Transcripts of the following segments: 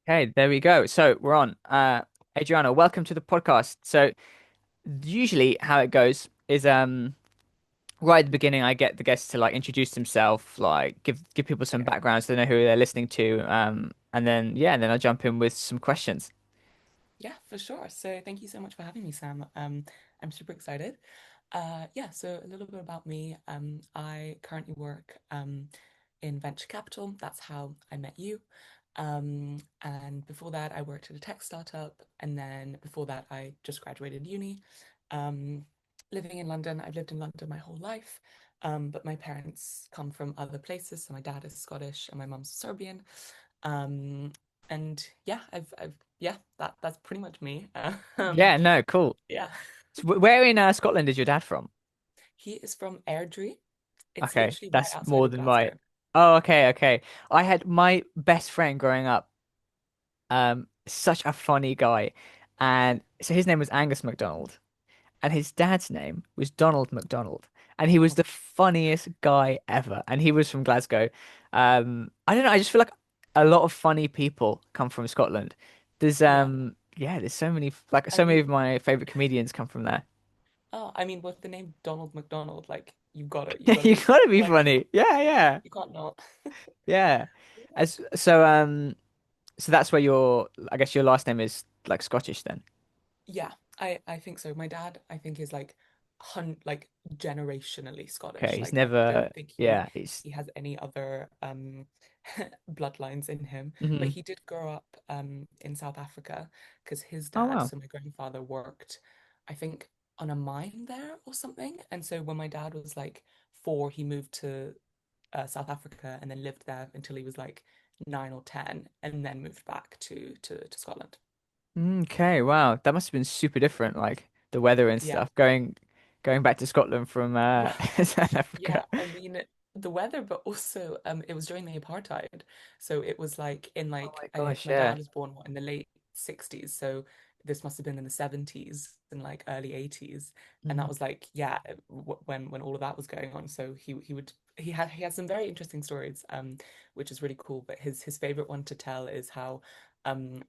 Okay, there we go. So we're on. Adriana, welcome to the podcast. So usually how it goes is right at the beginning I get the guests to like introduce themselves, like give people some Okay. background so they know who they're listening to. And then yeah, and then I'll jump in with some questions. Yeah, for sure. So thank you so much for having me, Sam. I'm super excited. Yeah, so a little bit about me. I currently work in venture capital. That's how I met you. And before that, I worked at a tech startup. And then before that, I just graduated uni. Um, Living in London, I've lived in London my whole life. But my parents come from other places. So my dad is Scottish and my mum's Serbian. Um, and yeah, yeah, that's pretty much me. Yeah, no, cool. Yeah, So where in Scotland is your dad from? he is from Airdrie. It's Okay, literally right that's outside more of than right. Glasgow. Oh, okay, okay. I had my best friend growing up, such a funny guy. And so his name was Angus MacDonald. And his dad's name was Donald MacDonald, and he was Oh, the funniest guy ever. And he was from Glasgow. I don't know. I just feel like a lot of funny people come from Scotland. There's yeah. yeah, there's so many like I so many of mean, my favorite comedians come from there. with the name Donald McDonald, like you gotta You be gotta be like funny. Yeah, yeah, you can't not. yeah. As so that's where your I guess your last name is like Scottish then. Yeah, I think so. My dad, I think, is like generationally Okay, Scottish. he's Like I don't never think yeah, he's he has any other bloodlines in him. But mhm. he did grow up in South Africa because his Oh dad, wow. so my grandfather, worked, I think, on a mine there or something. And so when my dad was like 4, he moved to South Africa and then lived there until he was like 9 or 10, and then moved back to Scotland. Okay, wow. That must have been super different, like the weather and Yeah. stuff. Going back to Scotland from Well, South yeah, Africa. I mean the weather, but also it was during the apartheid. So it was like in Oh like my gosh, my yeah. dad was born what, in the late 60s. So this must have been in the 70s and like early 80s. And that Mm. was like yeah, when all of that was going on. So he had some very interesting stories which is really cool, but his favorite one to tell is how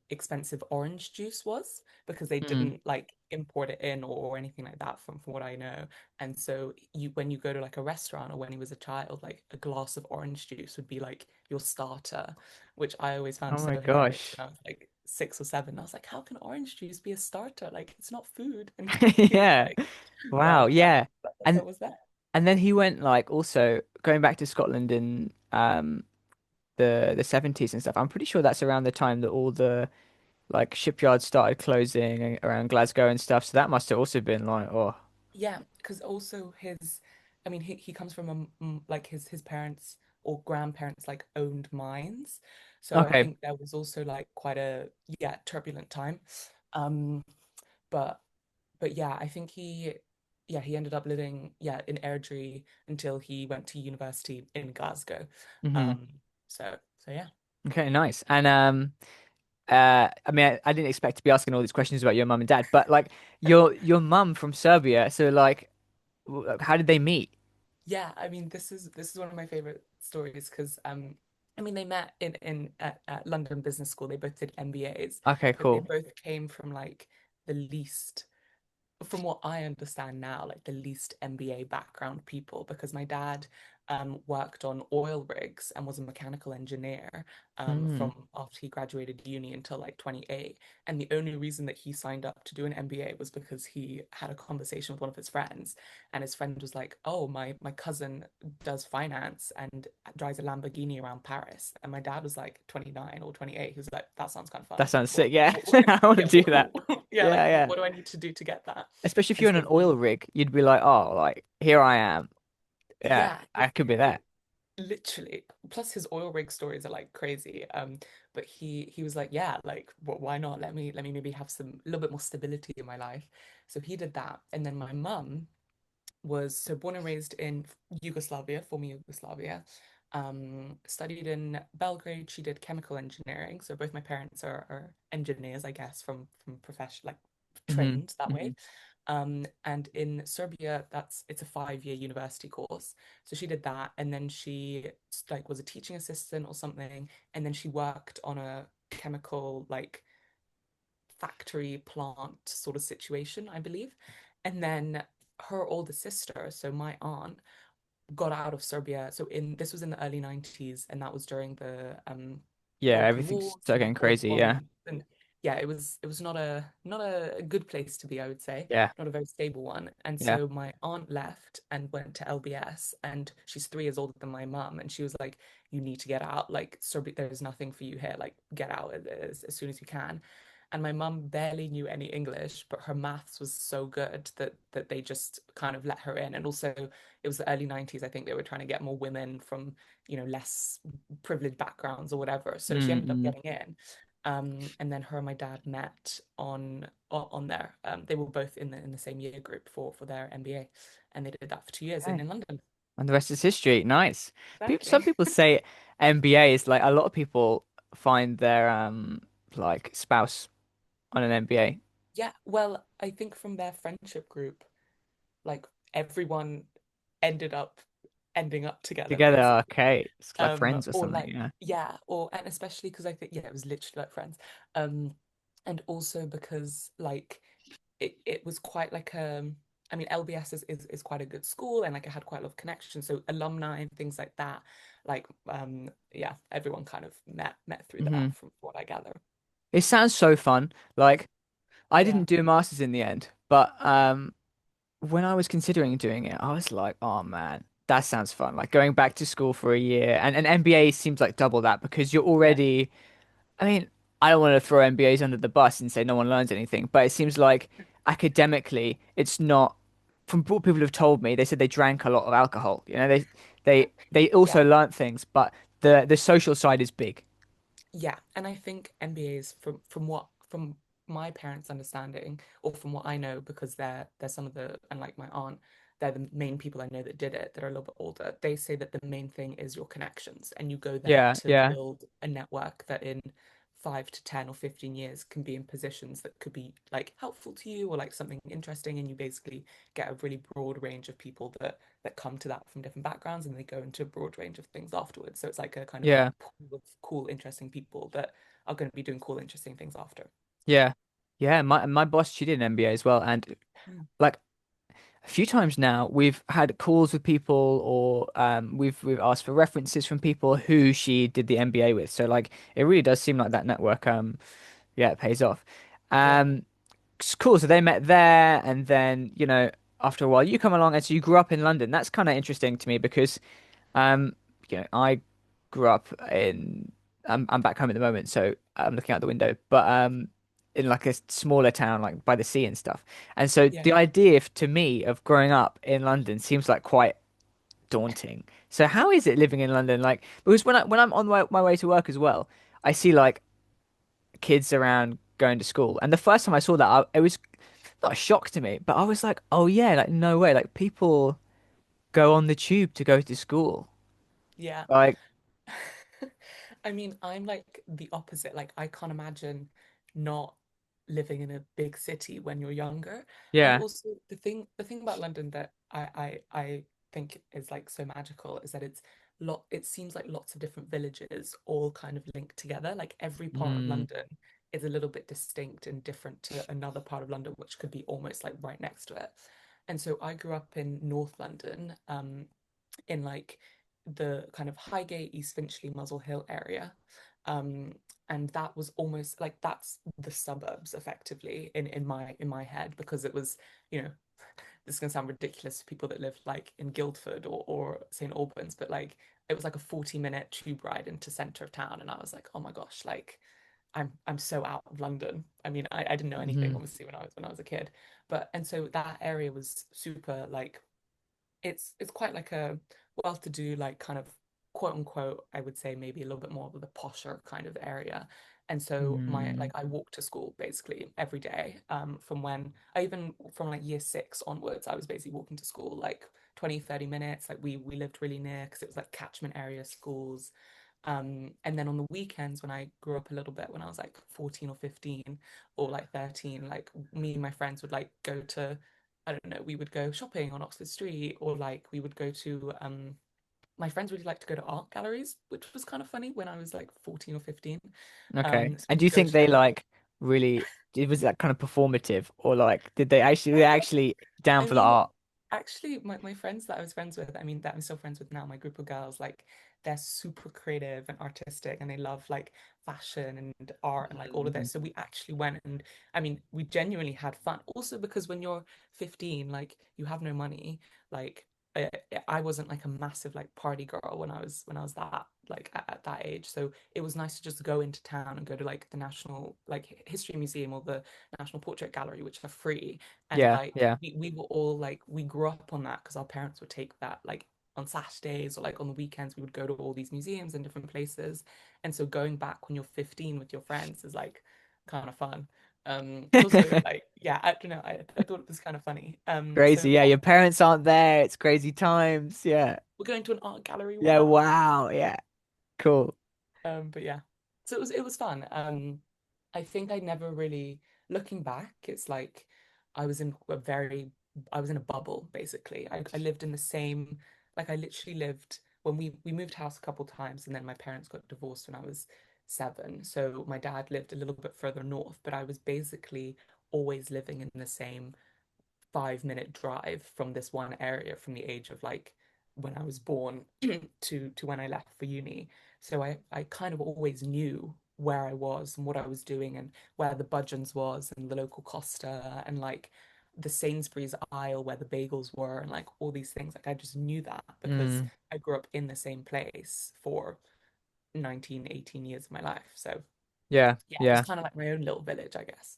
expensive orange juice was because they Mm. didn't like import it in or anything like that from what I know. And so you when you go to like a restaurant or when he was a child, like a glass of orange juice would be like your starter, which I always Oh found my so hilarious gosh. when I was like 6 or 7. I was like, how can orange juice be a starter? Like it's not food. And he was Yeah. like, Wow, well, that yeah. that's And what was there. and then he went like also going back to Scotland in the 70s and stuff. I'm pretty sure that's around the time that all the like shipyards started closing around Glasgow and stuff. So that must have also been like, oh, Yeah, because also I mean, he comes from like his parents or grandparents like owned mines, so I okay. think there was also like quite a yeah turbulent time, um, but yeah, I think he ended up living in Airdrie until he went to university in Glasgow, Hmm. um, so yeah. Okay, nice. And I mean, I didn't expect to be asking all these questions about your mum and dad, but like your mum from Serbia, so like, how did they meet? Yeah, I mean, this is one of my favorite stories because I mean, they met at London Business School. They both did MBAs, Okay, but they cool. both came from like the least, from what I understand now, like the least MBA background people, because my dad worked on oil rigs and was a mechanical engineer Mm. from after he graduated uni until like 28. And the only reason that he signed up to do an MBA was because he had a conversation with one of his friends, and his friend was like, "Oh, my cousin does finance and drives a Lamborghini around Paris." And my dad was like 29 or 28. He was like, "That sounds kind of That fun. sounds sick. What, Yeah, what, I want to yeah, do that. yeah, Yeah, like yeah. what do I need to do to get that?" Especially if And you're in so an oil he, rig, you'd be like, oh, like here I am. Yeah, yeah, I could be that. literally. Plus his oil rig stories are like crazy. But he was like, yeah, like why not? Let me maybe have some a little bit more stability in my life. So he did that, and then my mum was so born and raised in Yugoslavia, former Yugoslavia. Studied in Belgrade. She did chemical engineering. So both my parents are engineers, I guess, from profession, like Hmm. trained that Hmm. way. And in Serbia, it's a 5-year university course. So she did that, and then she like was a teaching assistant or something, and then she worked on chemical like factory plant sort of situation, I believe. And then her older sister, so my aunt, got out of Serbia. So in this was in the early 90s, and that was during the Yeah, Balkan everything's Wars so and getting all the crazy. Yeah, bombings. And yeah, it was not a good place to be, I would say, yeah, not a very stable one. And yeah. so my aunt left and went to LBS, and she's 3 years older than my mum, and she was like, "You need to get out. Like Serbia, there's nothing for you here. Like get out as soon as you can." And my mum barely knew any English, but her maths was so good that they just kind of let her in. And also, it was the early 90s. I think they were trying to get more women from, less privileged backgrounds or whatever. So she ended up Mm-mm. getting in. And then her and my dad met on there. They were both in the same year group for their MBA, and they did that for 2 years in Okay. London. And the rest is history. Nice. Some Exactly. people say MBA is like a lot of people find their like spouse on an MBA Yeah, well, I think from their friendship group, like everyone ended up ending up together together. basically. Okay, it's like friends or Or something. like, Yeah. yeah, or and especially because I think, yeah, it was literally like friends. And also because like it was quite like I mean LBS is quite a good school, and like it had quite a lot of connections, so alumni and things like that, like yeah, everyone kind of met through Hmm. that from what I gather. It sounds so fun. Like I Yeah, didn't do a master's in the end, but when I was considering doing it, I was like, oh man, that sounds fun. Like going back to school for a year, and an MBA seems like double that because you're yeah, already. I mean, I don't want to throw MBAs under the bus and say no one learns anything, but it seems like academically, it's not. From what people have told me, they said they drank a lot of alcohol. They yeah. also learnt things, but the social side is big. Yeah, and I think MBAs from my parents' understanding, or from what I know, because they're some of the, and like my aunt, they're the main people I know that did it that are a little bit older. They say that the main thing is your connections, and you go there Yeah, to yeah, build a network that in 5 to 10 or 15 years can be in positions that could be like helpful to you or like something interesting, and you basically get a really broad range of people that come to that from different backgrounds, and they go into a broad range of things afterwards. So it's like a kind of yeah, pool of cool, interesting people that are going to be doing cool, interesting things after. yeah, yeah. My boss, she did an MBA as well, and Mm. like a few times now, we've had calls with people, or we've asked for references from people who she did the MBA with. So like, it really does seem like that network. Yeah, it pays off. Yeah, Um, it's cool. So they met there, and then after a while, you come along, and so you grew up in London. That's kind of interesting to me because um, I grew up in. I'm back home at the moment, so I'm looking out the window, but in like a smaller town, like by the sea and stuff. And so yeah, the idea to me of growing up in London seems like quite daunting. So how is it living in London? Like, because when I'm on my way to work as well, I see like kids around going to school. And the first time I saw that, it was not a shock to me, but I was like, oh yeah, like no way, like people go on the tube to go to school. yeah. Like, I mean, I'm like the opposite. Like, I can't imagine not living in a big city when you're younger. And yeah, also the thing about London that I think is like so magical is that it seems like lots of different villages all kind of linked together. Like every part of mm, London is a little bit distinct and different to another part of London, which could be almost like right next to it. And so I grew up in North London, in like the kind of Highgate, East Finchley, Muswell Hill area. Um, and that was almost like that's the suburbs effectively in my head, because it was, you know, this is gonna sound ridiculous to people that live like in Guildford or St. Albans, but like it was like a 40-minute tube ride into center of town. And I was like, oh my gosh, like I'm so out of London. I mean, I didn't know anything hmm obviously when I was a kid. But and so that area was super like it's quite like a well-to-do, like kind of quote unquote, I would say maybe a little bit more of the posher kind of area. And so my mm, like I walked to school basically every day. From when I even from like year 6 onwards, I was basically walking to school like 20-30 minutes. Like we lived really near because it was like catchment area schools. And then on the weekends when I grew up a little bit, when I was like 14 or 15 or like 13, like me and my friends would like go to, I don't know, we would go shopping on Oxford Street, or like we would go to my friends really like to go to art galleries, which was kind of funny when I was like 14 or 15. Okay. So And do we'd you go think to they like, like really, it was that kind of performative or like did they actually, were they actually down I for the mean, art? actually, my friends that I was friends with, I mean, that I'm still friends with now, my group of girls, like they're super creative and artistic and they love like fashion and art and like all of Mm. this. So we actually went and I mean, we genuinely had fun. Also because when you're 15, like you have no money, like I, I wasn't like a massive like party girl when I was that like at that age. So it was nice to just go into town and go to like the National like History Museum or the National Portrait Gallery, which are free and Yeah, like yeah. we were all like we grew up on that because our parents would take that like on Saturdays or like on the weekends we would go to all these museums and different places. And so going back when you're 15 with your friends is like kind of fun. It's also like yeah, I don't know, I thought it was kind of funny. Crazy. So Yeah, yeah, your parents aren't there. It's crazy times. Yeah. we're going to an art gallery. Yeah, Wow. wow. Yeah. Cool. But yeah, so it was fun. I think I never really, looking back, it's like I was in a very, I was in a bubble basically. I lived in the same, like I literally lived when we moved house a couple times, and then my parents got divorced when I was 7. So my dad lived a little bit further north, but I was basically always living in the same 5-minute drive from this one area from the age of like when I was born to when I left for uni. So I kind of always knew where I was and what I was doing and where the Budgeons was and the local Costa and like the Sainsbury's aisle where the bagels were and like all these things. Like I just knew that because Mm. I grew up in the same place for 19, 18 years of my life. So Yeah, yeah, it was yeah. kind of like my own little village, I guess.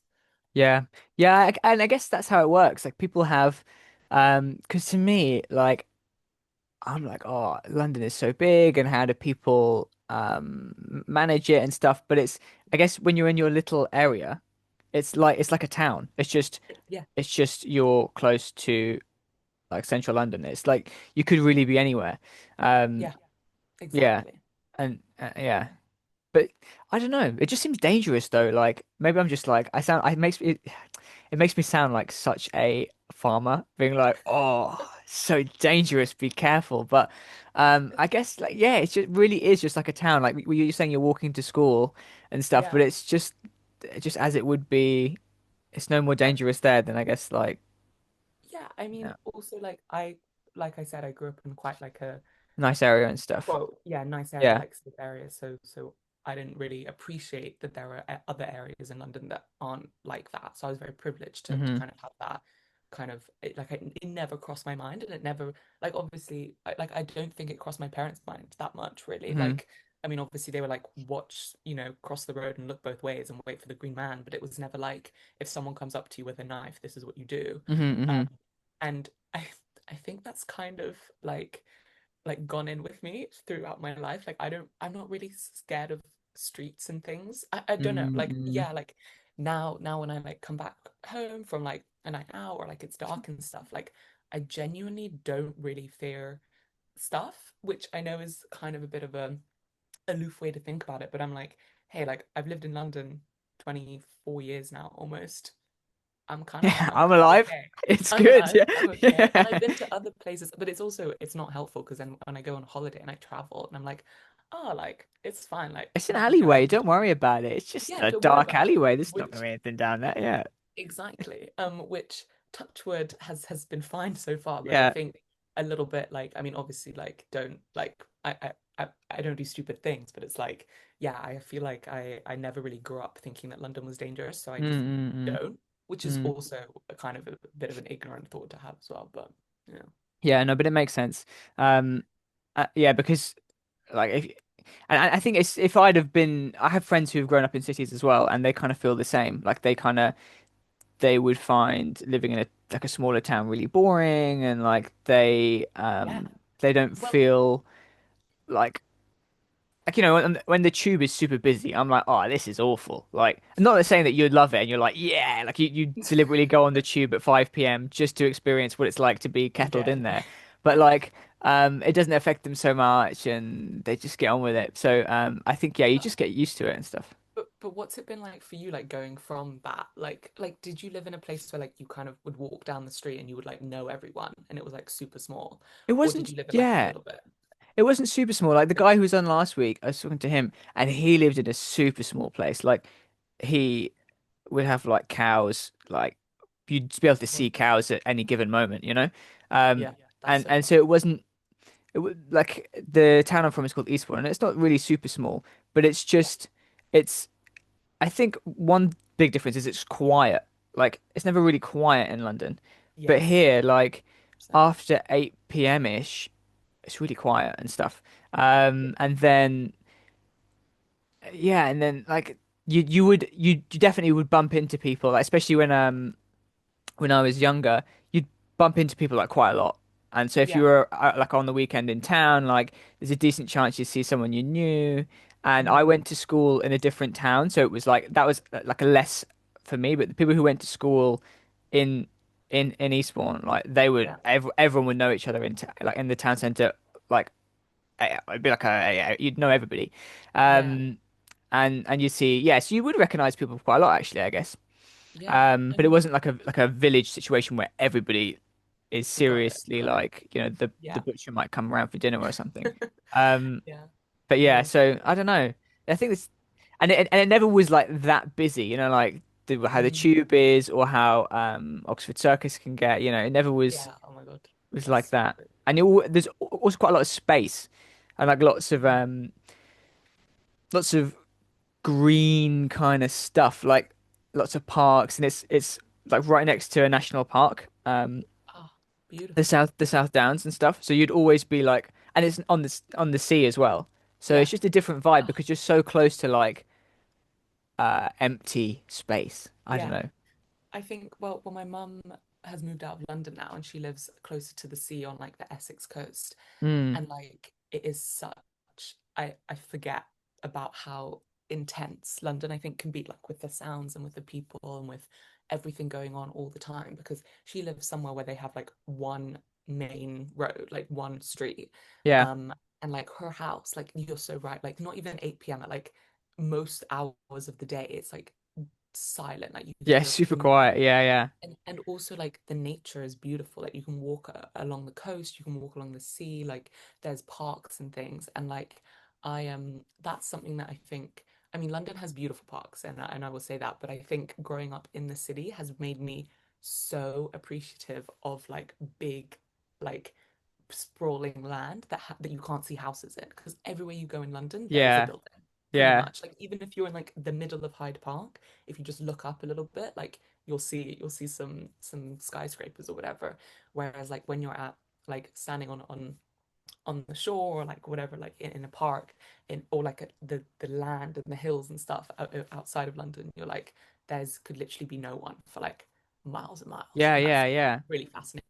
Yeah. Yeah, and I guess that's how it works. Like people have because to me, like I'm like, oh, London is so big and how do people manage it and stuff, but it's I guess when you're in your little area, it's like a town. Yeah, It's just you're close to like central London. It's like you could really be anywhere. Um yeah, yeah. exactly. And yeah. But I don't know. It just seems dangerous though. Like maybe I'm just like it makes me sound like such a farmer, being like, "Oh, so dangerous. Be careful." But I guess like yeah, it just really is just like a town. Like you're saying, you're walking to school and stuff, but Yeah. it's just as it would be. It's no more dangerous there than I guess like Yeah, I mean, yeah, also like I said, I grew up in quite like a nice area and stuff. well, yeah, nice area, Yeah. like safe area. So I didn't really appreciate that there were other areas in London that aren't like that. So I was very privileged to Hmm. kind of have that kind of it never crossed my mind, and it never like obviously I don't think it crossed my parents' mind that much really. Hmm. Like I mean, obviously they were like watch, cross the road and look both ways and wait for the green man, but it was never like if someone comes up to you with a knife, this is what you do. Hmm. Um, Hmm. and I think that's kind of like gone in with me throughout my life. Like I'm not really scared of streets and things. I don't know. Like Hmm. yeah, like now when I like come back home from like a night out or like it's dark and stuff, like I genuinely don't really fear stuff, which I know is kind of a bit of a aloof way to think about it, but I'm like, hey, like I've lived in London 24 years now almost. I'm kind of Yeah, I'm I'm kind of alive. okay. It's I'm good. alive. Yeah. I'm okay. And I've Yeah. been to other places, but it's not helpful because then when I go on holiday and I travel and I'm like, oh, like it's fine. Like It's an nothing's gonna alleyway. happen to Don't me. worry about it. It's just Yeah, a don't worry dark about it. alleyway. There's not gonna Which be anything down there. Yeah. exactly. Which touchwood has been fine so far, but I Yeah. think a little bit like I mean, obviously, like don't like I don't do stupid things, but it's like yeah, I feel like I never really grew up thinking that London was dangerous, so I just Mm, mm, don't, which is mm, mm. also a kind of a bit of an ignorant thought to have as well. But yeah, Yeah, no, but it makes sense. Um, yeah, because like if and I think it's if I'd have been, I have friends who've grown up in cities as well, and they kind of feel the same. Like they would find living in a like a smaller town really boring, and like yeah. they don't Well, feel like when the tube is super busy, I'm like, oh, this is awful. Like, I'm not saying that you'd love it, and you're like, yeah, like you deliberately go on the tube at 5 p.m. just to experience what it's like to be kettled yeah, in there. But like, it doesn't affect them so much, and they just get on with it. So, I think yeah, you just get used to it and stuff. but what's it been like for you, like going from that, like did you live in a place where like you kind of would walk down the street and you would like know everyone and it was like super small, It or did wasn't, you live in like a yeah. little bit? it wasn't super small. Like the guy who was on last week, I was talking to him, and he lived in a super small place. Like he would have like cows, like you'd be able to Well, see cows at any given moment, you know? Um, yeah, that's so and cool. so it wasn't like the town I'm from is called Eastbourne, and it's not really super small, but it's Yeah, just it's. I think one big difference is it's quiet. Like it's never really quiet in London, but yes, here, like 100%. after 8 p.m. ish, it's really quiet and stuff. Yeah. And then yeah, and then like you definitely would bump into people, like, especially when I was younger, you'd bump into people like quite a lot. And so if you Yeah. were like on the weekend in town, like there's a decent chance you'd see someone you knew. And I Mm, went to school in a different town, so it was like that was like a less for me. But the people who went to school in in Eastbourne, like they would yeah. everyone would know each other like in the town centre. Like it'd be like you'd know everybody. Yeah. Um, and you see, yes, you would recognize people quite a lot actually, I guess. Yeah. I But it mean, wasn't like a village situation where everybody is got it. seriously Got it. like, you know, the Yeah. butcher might come around for dinner or something. Um, Yeah. but yeah, No. so I don't know. I think this, and it never was like that busy, you know, like how the Mm, tube is or how Oxford Circus can get, you know, it never yeah. Oh my God. was like That's that. great. And there's also quite a lot of space and like Mm. lots of green kind of stuff, like lots of parks, and it's like right next to a national park, Ah, beautiful. the South Downs and stuff. So you'd always be like, and it's on the sea as well. So Yeah. it's just a different vibe Ah, because you're so close to like empty space. I don't yeah. know. I think, well, my mum has moved out of London now and she lives closer to the sea on like the Essex coast. Mm, And like it is such, I forget about how intense London I think can be, like with the sounds and with the people and with everything going on all the time, because she lives somewhere where they have like one main road, like one street. yeah, Um, and like her house, like you're so right, like not even 8 p.m. at like most hours of the day, it's like silent, like you can yeah, hear a super pin quiet. Yeah, yeah, and also like the nature is beautiful, like you can walk along the coast, you can walk along the sea, like there's parks and things, and like I that's something that I think, I mean London has beautiful parks and I will say that, but I think growing up in the city has made me so appreciative of like big, like sprawling land that you can't see houses in, because everywhere you go in London there is a yeah, building pretty yeah, much, like even if you're in like the middle of Hyde Park, if you just look up a little bit, like you'll see some skyscrapers or whatever, whereas like when you're at like standing on the shore or like whatever, like in a park in or like the land and the hills and stuff outside of London, you're like there's could literally be no one for like miles and miles, yeah, and that's yeah, yeah. really fascinating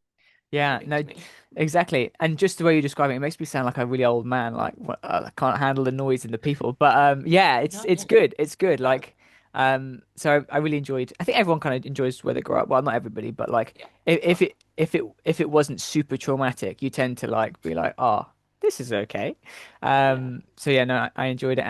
Yeah, no, to me. exactly. And just the way you describe it, it makes me sound like a really old man, like I can't handle the noise and the people. But yeah, No, it's good. It's good. Like so I really enjoyed. I think everyone kind of enjoys where they grow up. Well, not everybody, but like yeah, if but if it wasn't super traumatic, you tend to like be like, oh, this is okay. yeah. So yeah, no, I enjoyed it.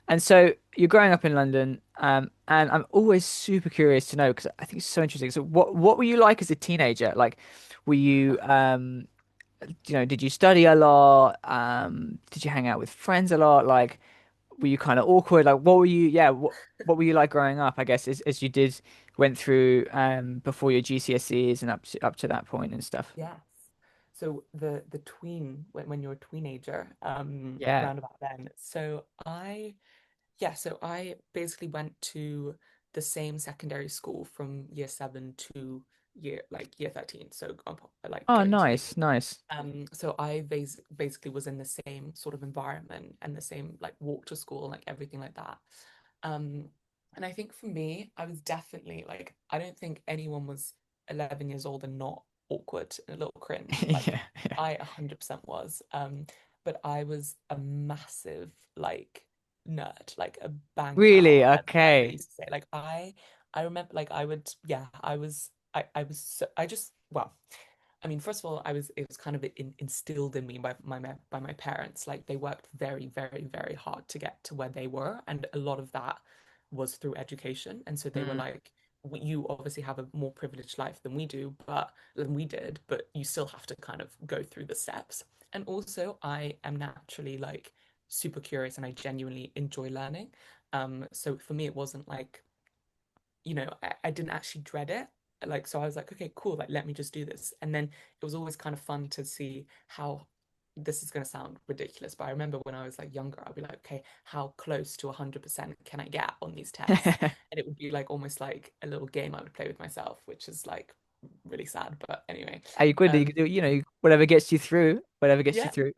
And so you're growing up in London, and I'm always super curious to know because I think it's so interesting. So what were you like as a teenager? Like, were you you know, did you study a lot? Did you hang out with friends a lot? Like, were you kind of awkward? Like, what were you? Yeah, what were you like growing up? I guess as you did went through before your GCSEs and up to that point and stuff. Yes. So the tween, when you're a teenager, Yeah. round about then. So I basically went to the same secondary school from year seven to year 13. So like Oh, going to uni. nice, nice. So I basically was in the same sort of environment and the same like walk to school, like everything like that. Um, and I think for me, I was definitely like, I don't think anyone was 11 years old and not awkward and a little cringe. Like Yeah, yeah. I 100% was. But I was a massive like nerd, like a bang Really? pal, as they Okay. used to say. Like I remember like I would, yeah, I was so, I just well, I mean, first of all, it was kind of instilled in me by my parents. Like they worked very, very, very hard to get to where they were, and a lot of that was through education. And so they were Mm. like, "You obviously have a more privileged life than we do, but than we did, but you still have to kind of go through the steps." And also, I am naturally like super curious and I genuinely enjoy learning. So for me, it wasn't like, I didn't actually dread it. Like, so I was like, okay, cool, like, let me just do this. And then it was always kind of fun to see how this is going to sound ridiculous. But I remember when I was like younger, I'd be like, okay, how close to 100% can I get on these tests? And it would be like almost like a little game I would play with myself, which is like really sad. But anyway, Are you good? You um, can do, whatever gets you through, whatever gets you yeah, through.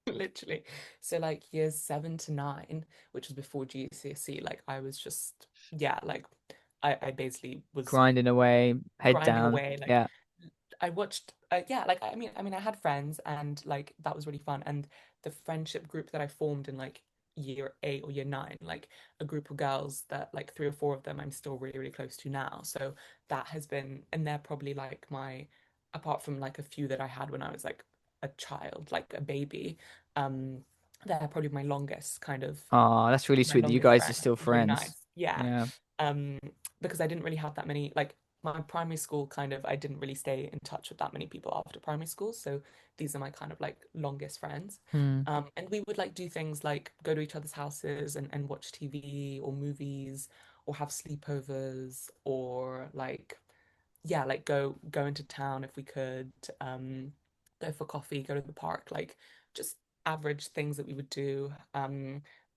literally. So like years 7 to 9, which was before GCSE, like I was just, yeah, like I basically was Grinding away, head grinding down. away. Like Yeah. I watched, yeah, like I mean, I had friends, and like that was really fun. And the friendship group that I formed in like year 8 or year 9, like a group of girls that like three or four of them I'm still really, really close to now. So that has been, and they're probably like apart from like a few that I had when I was like a child, like a baby, um, they're probably my longest kind of Oh, that's really my sweet that you longest guys are friend, still which is really friends. nice. Yeah. Yeah. Um, because I didn't really have that many, like my primary school kind of, I didn't really stay in touch with that many people after primary school. So these are my kind of like longest friends. Hmm. And we would like do things like go to each other's houses and watch TV or movies or have sleepovers or like yeah, like go into town if we could, go for coffee, go to the park, like just average things that we would do.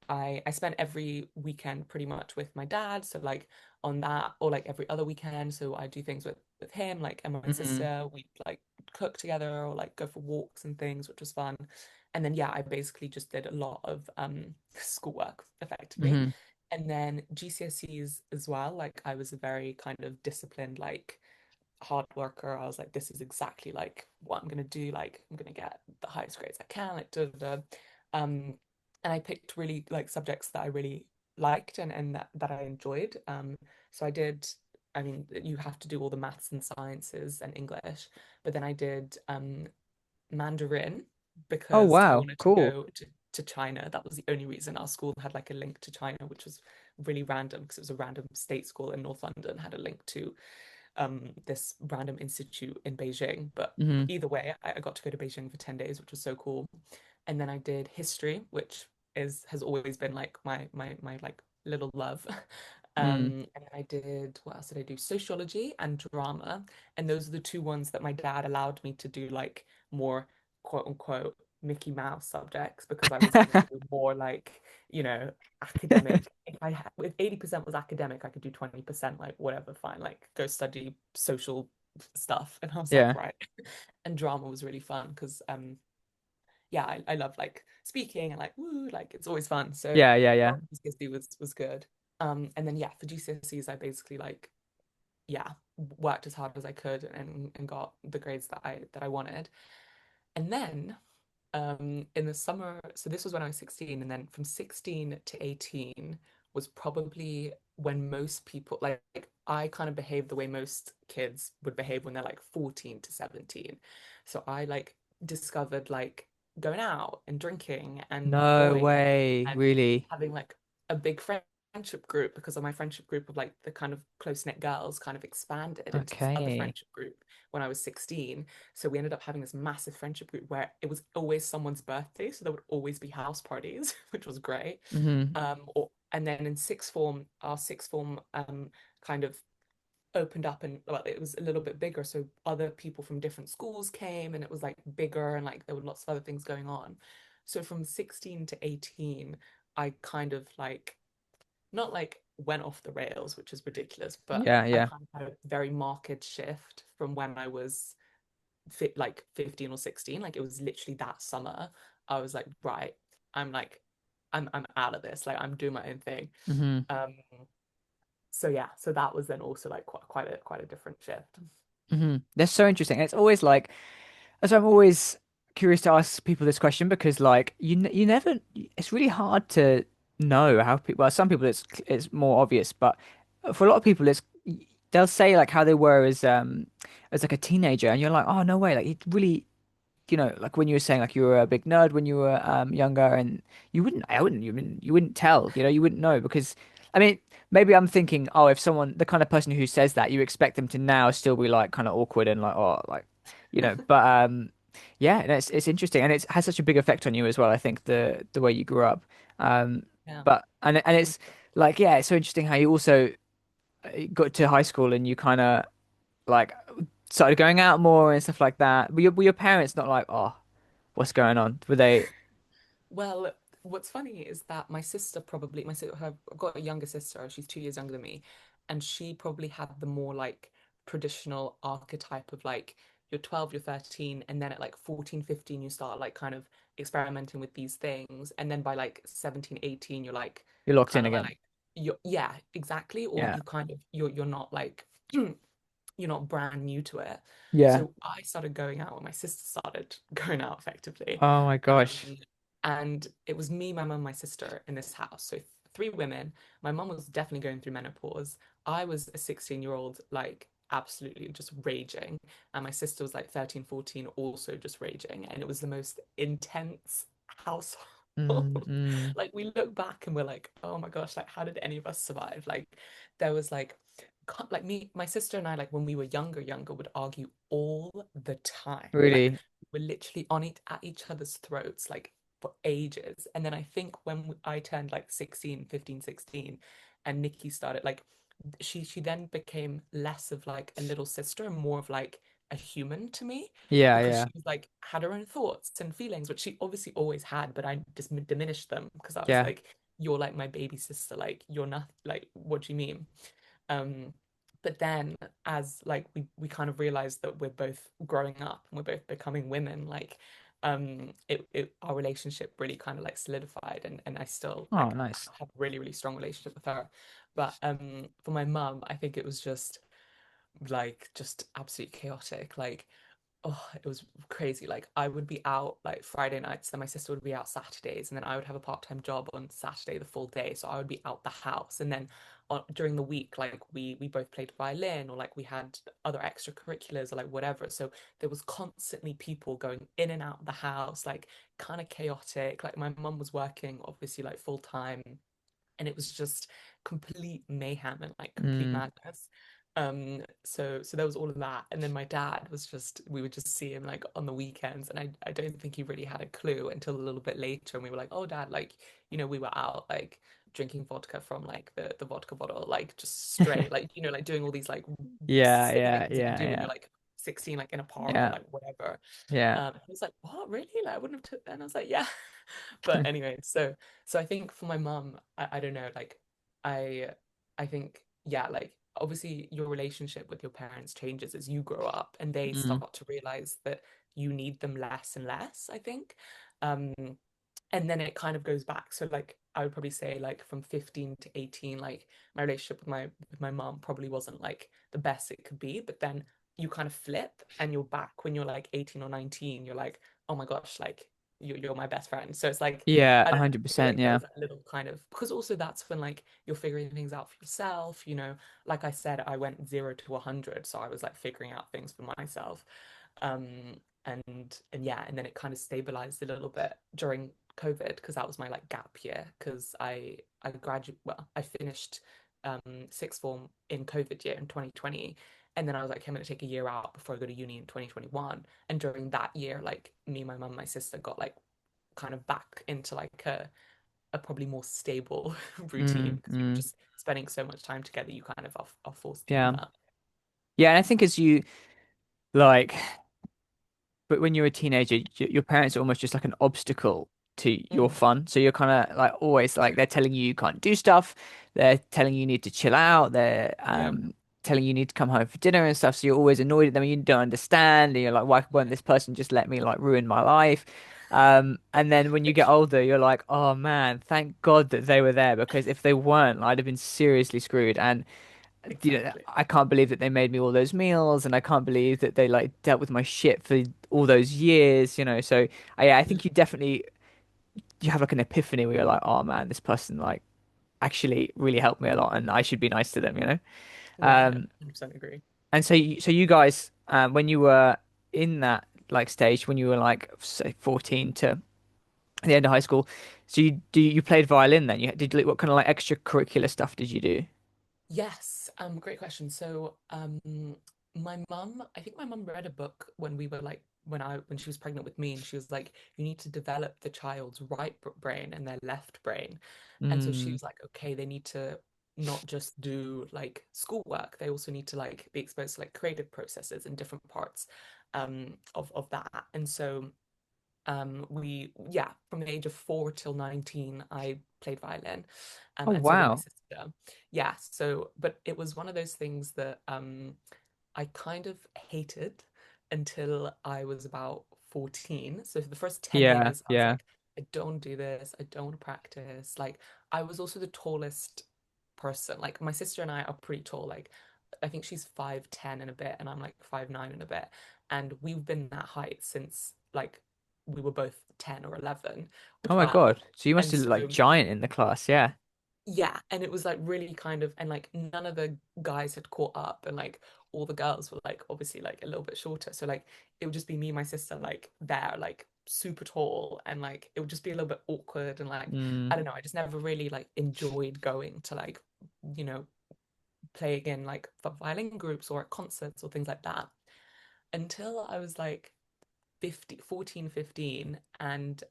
I spent every weekend pretty much with my dad, so like on that, or like every other weekend. So I do things with him, like and my Hmm. sister. We like cook together or like go for walks and things, which was fun. And then yeah, I basically just did a lot of schoolwork effectively. Hmm. And then GCSEs as well. Like I was a very kind of disciplined, like hard worker. I was like, this is exactly like what I'm gonna do. Like I'm gonna get the highest grades I can. Like da da da. Um, and I picked really like subjects that I really liked and that I enjoyed. So I did. I mean, you have to do all the maths and sciences and English, but then I did Mandarin Oh, because I wow. wanted to Cool. go to China. That was the only reason. Our school had like a link to China, which was really random because it was a random state school in North London, had a link to this random institute in Beijing. But Hmm. either way, I got to go to Beijing for 10 days, which was so cool. And then I did history, which is has always been like my like little love. Mm. And then I did, what else did I do? Sociology and drama. And those are the two ones that my dad allowed me to do like more quote unquote Mickey Mouse subjects because I was gonna do more like, you know, academic. If 80% was academic, I could do 20% like whatever, fine, like go study social stuff. And I was like, Yeah. right. And drama was really fun because yeah, I love like speaking and like woo, like it's always fun. So Yeah, yeah, yeah. drama GCSE was good. And then yeah, for GCSEs I basically like yeah, worked as hard as I could and got the grades that I wanted. And then in the summer, so this was when I was 16, and then from 16 to 18 was probably when most people like I kind of behaved the way most kids would behave when they're like 14 to 17. So I like discovered like going out and drinking and No boys way. and Really? having like a big friendship group because of my friendship group of like the kind of close-knit girls kind of expanded into this other Okay. friendship group when I was 16. So we ended up having this massive friendship group where it was always someone's birthday, so there would always be house parties, which was great. Hmm. And then in sixth form, our sixth form kind of opened up and well, it was a little bit bigger, so other people from different schools came, and it was like bigger and like there were lots of other things going on. So from 16 to 18, I kind of like not like went off the rails, which is ridiculous, but Yeah, I yeah. kind of had a very marked shift from when I was like 15 or 16. Like it was literally that summer. I was like, right, I'm like, I'm out of this. Like I'm doing my own thing. Hmm. Um, so yeah, so that was then also like quite a different shift. Hmm. That's so interesting. It's always like, so I'm always curious to ask people this question because like you never, it's really hard to know how people, well, some people it's more obvious, but for a lot of people they'll say like how they were as like a teenager and you're like, oh no way, like it really, like when you were saying like you were a big nerd when you were younger and you wouldn't tell, you wouldn't know because I mean maybe I'm thinking, oh, if someone, the kind of person who says that, you expect them to now still be like kind of awkward and like, oh, like, but Yeah, and it's interesting, and it has such a big effect on you as well. I think the way you grew up, um, Yeah. but and it's like yeah, it's so interesting how you also got to high school and you kind of like started going out more and stuff like that. Were your parents not like, oh, what's going on? Were they Well, what's funny is that my sister probably, I've got a younger sister, she's 2 years younger than me, and she probably had the more like traditional archetype of like you're 12, you're 13, and then at like 14, 15, you start like kind of experimenting with these things. And then by like 17, 18, you're like you're locked in kind of again? like yeah, exactly. Or Yeah, you kind of you're not like you're not brand new to it. yeah. So I started going out when my sister started going out effectively. Oh my gosh, Um, and it was me, my mum, my sister in this house. So three women. My mum was definitely going through menopause. I was a 16-year-old, like absolutely just raging. And my sister was like 13, 14, also just raging. And it was the most intense household. mm, mm, Like we look back and we're like, oh my gosh, like how did any of us survive? Like there was like me, my sister and I, like when we were younger, would argue all the time. Like really? we're literally on it at each other's throats, like for ages. And then I think when I turned like 16, 15, 16, and Nikki started like she then became less of like a little sister and more of like a human to me Yeah, because yeah, she was like had her own thoughts and feelings, which she obviously always had, but I just diminished them because I was yeah. like, you're like my baby sister, like you're not like what do you mean? Um, but then as like we kind of realized that we're both growing up and we're both becoming women, like our relationship really kind of like solidified and I still Oh, like nice. have a really, really strong relationship with her. But for my mum, I think it was just like just absolutely chaotic. Like oh, it was crazy. Like I would be out like Friday nights, then my sister would be out Saturdays, and then I would have a part-time job on Saturday the full day. So I would be out the house. And then during the week, like we both played violin or like we had other extracurriculars or like whatever. So there was constantly people going in and out of the house, like kind of chaotic. Like my mum was working obviously like full time and it was just complete mayhem and like complete Mm, madness. So there was all of that, and then my dad was just we would just see him like on the weekends, and I don't think he really had a clue until a little bit later, and we were like, oh dad, like we were out like drinking vodka from like the vodka bottle, like just straight, like like doing all these like yeah, silly yeah, things that you yeah, do when yeah, you're like 16, like in a park or yeah, like whatever. yeah. He was like, "What, really? Like, I wouldn't have took that." And I was like, "Yeah." But anyway, so I think for my mum, I don't know, like I I think yeah, like obviously your relationship with your parents changes as you grow up and they Mm, start to realize that you need them less and less, I think. Um and then it kind of goes back. So like I would probably say like from 15 to 18, like my relationship with my mom probably wasn't like the best it could be, but then you kind of flip and you're back when you're like 18 or 19, you're like, oh my gosh, like you're my best friend. So it's like yeah, I don't know, I feel 100%. like there Yeah. was that little kind of because also that's when like you're figuring things out for yourself, like I said, I went 0 to 100, so I was like figuring out things for myself. And yeah, and then it kind of stabilized a little bit during COVID because that was my like gap year because I finished sixth form in COVID year in 2020, and then I was like, okay, I'm gonna take a year out before I go to uni in 2021. And during that year, like me, my mum, my sister got like kind of back into like a probably more stable routine Mm, because you were mm, just spending so much time together, you kind of are forced to do yeah. that. Yeah, and I think as you like but when you're a teenager, your parents are almost just like an obstacle to your Mm, fun. So you're kind of like always like they're telling you you can't do stuff. They're telling you need to chill out. They're yeah, telling you need to come home for dinner and stuff. So you're always annoyed at them. And you don't understand. And you're like, why won't yeah, this person just let me like ruin my life? And then when you get literally, older, you're like, oh man, thank God that they were there because if they weren't, I'd have been seriously screwed. And exactly. I can't believe that they made me all those meals, and I can't believe that they like dealt with my shit for all those years. So yeah, I think you have like an epiphany where you're like, oh man, this person like actually really helped me a lot, and I should be nice to them. Yeah, no, Um, 100% agree. and so you guys, when you were in that like stage, when you were like say 14 to the end of high school, so you played violin then? You did what kind of like extracurricular stuff did you do? Yes, great question. So, my mum, I think my mum read a book when we were like when she was pregnant with me, and she was like, you need to develop the child's right brain and their left brain. And so she Mm. was like, okay, they need to not just do like schoolwork, they also need to like be exposed to like creative processes and different parts of that. And so we yeah, from the age of 4 till 19 I played violin, Oh and so did my wow. sister. Yeah, so but it was one of those things that I kind of hated until I was about 14. So for the first 10 Yeah, years, I was yeah. like, I don't do this. I don't practice. Like, I was also the tallest person. Like, my sister and I are pretty tall. Like, I think she's 5'10" and a bit, and I'm like 5'9" and a bit. And we've been that height since like we were both 10 or 11 or Oh my 12. God. So you must And have looked like so giant in the class, yeah. yeah, and it was like really kind of, and like none of the guys had caught up, and like all the girls were like obviously like a little bit shorter, so like it would just be me and my sister like there like super tall, and like it would just be a little bit awkward, and like Mm. I don't know, I just never really like enjoyed going to like you know playing in like violin groups or at concerts or things like that until I was like 50, 14, 15, and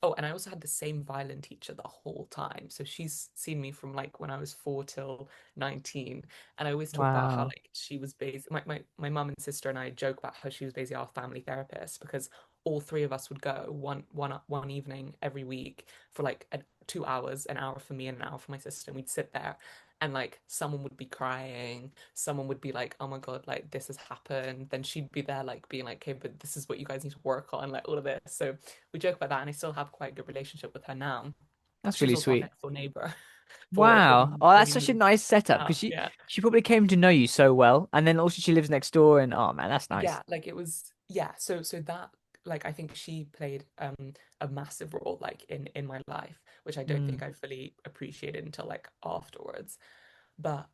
oh, and I also had the same violin teacher the whole time, so she's seen me from like when I was 4 till 19. And I always talk about how Wow. like she was based, my mum and sister and I joke about how she was basically our family therapist, because all three of us would go one evening every week for like 2 hours, an hour for me and an hour for my sister, and we'd sit there, and like someone would be crying, someone would be like, oh my God, like this has happened. Then she'd be there, like being like, okay, but this is what you guys need to work on, like all of this. So we joke about that, and I still have quite a good relationship with her now. That's She was really also our sweet. next door neighbor for Wow. Oh, when that's we such a moved nice setup because out. Yeah. she probably came to know you so well. And then also she lives next door and oh man, that's nice. Yeah, like it was, yeah, so that, like I think she played a massive role like in my life, which I don't Mm. think I fully appreciated until like afterwards. But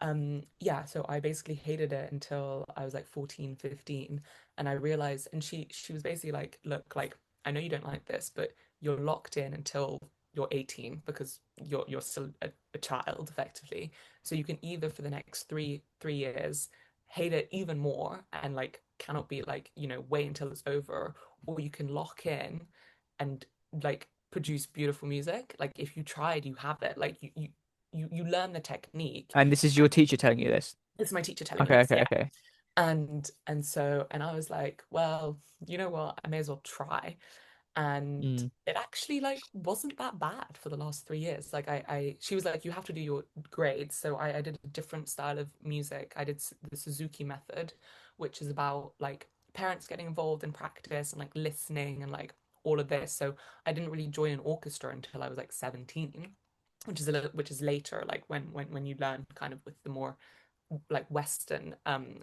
yeah, so I basically hated it until I was like 14, 15, and I realized, and she was basically like, look, like I know you don't like this, but you're locked in until you're 18 because you're still a child effectively. So you can either for the next three years hate it even more and like cannot be like, wait until it's over, or you can lock in and like produce beautiful music. Like if you tried, you have it. Like you learn the technique. And this is your teacher telling you this. It's my teacher telling me Okay, this, okay, yeah. okay. And I was like, well, you know what, I may as well try. And Mm. it actually like wasn't that bad for the last 3 years. Like I she was like, you have to do your grades. So I did a different style of music. I did the Suzuki method, which is about like parents getting involved in practice and like listening and like all of this. So I didn't really join an orchestra until I was like 17, which is later, like when you learn kind of with the more like Western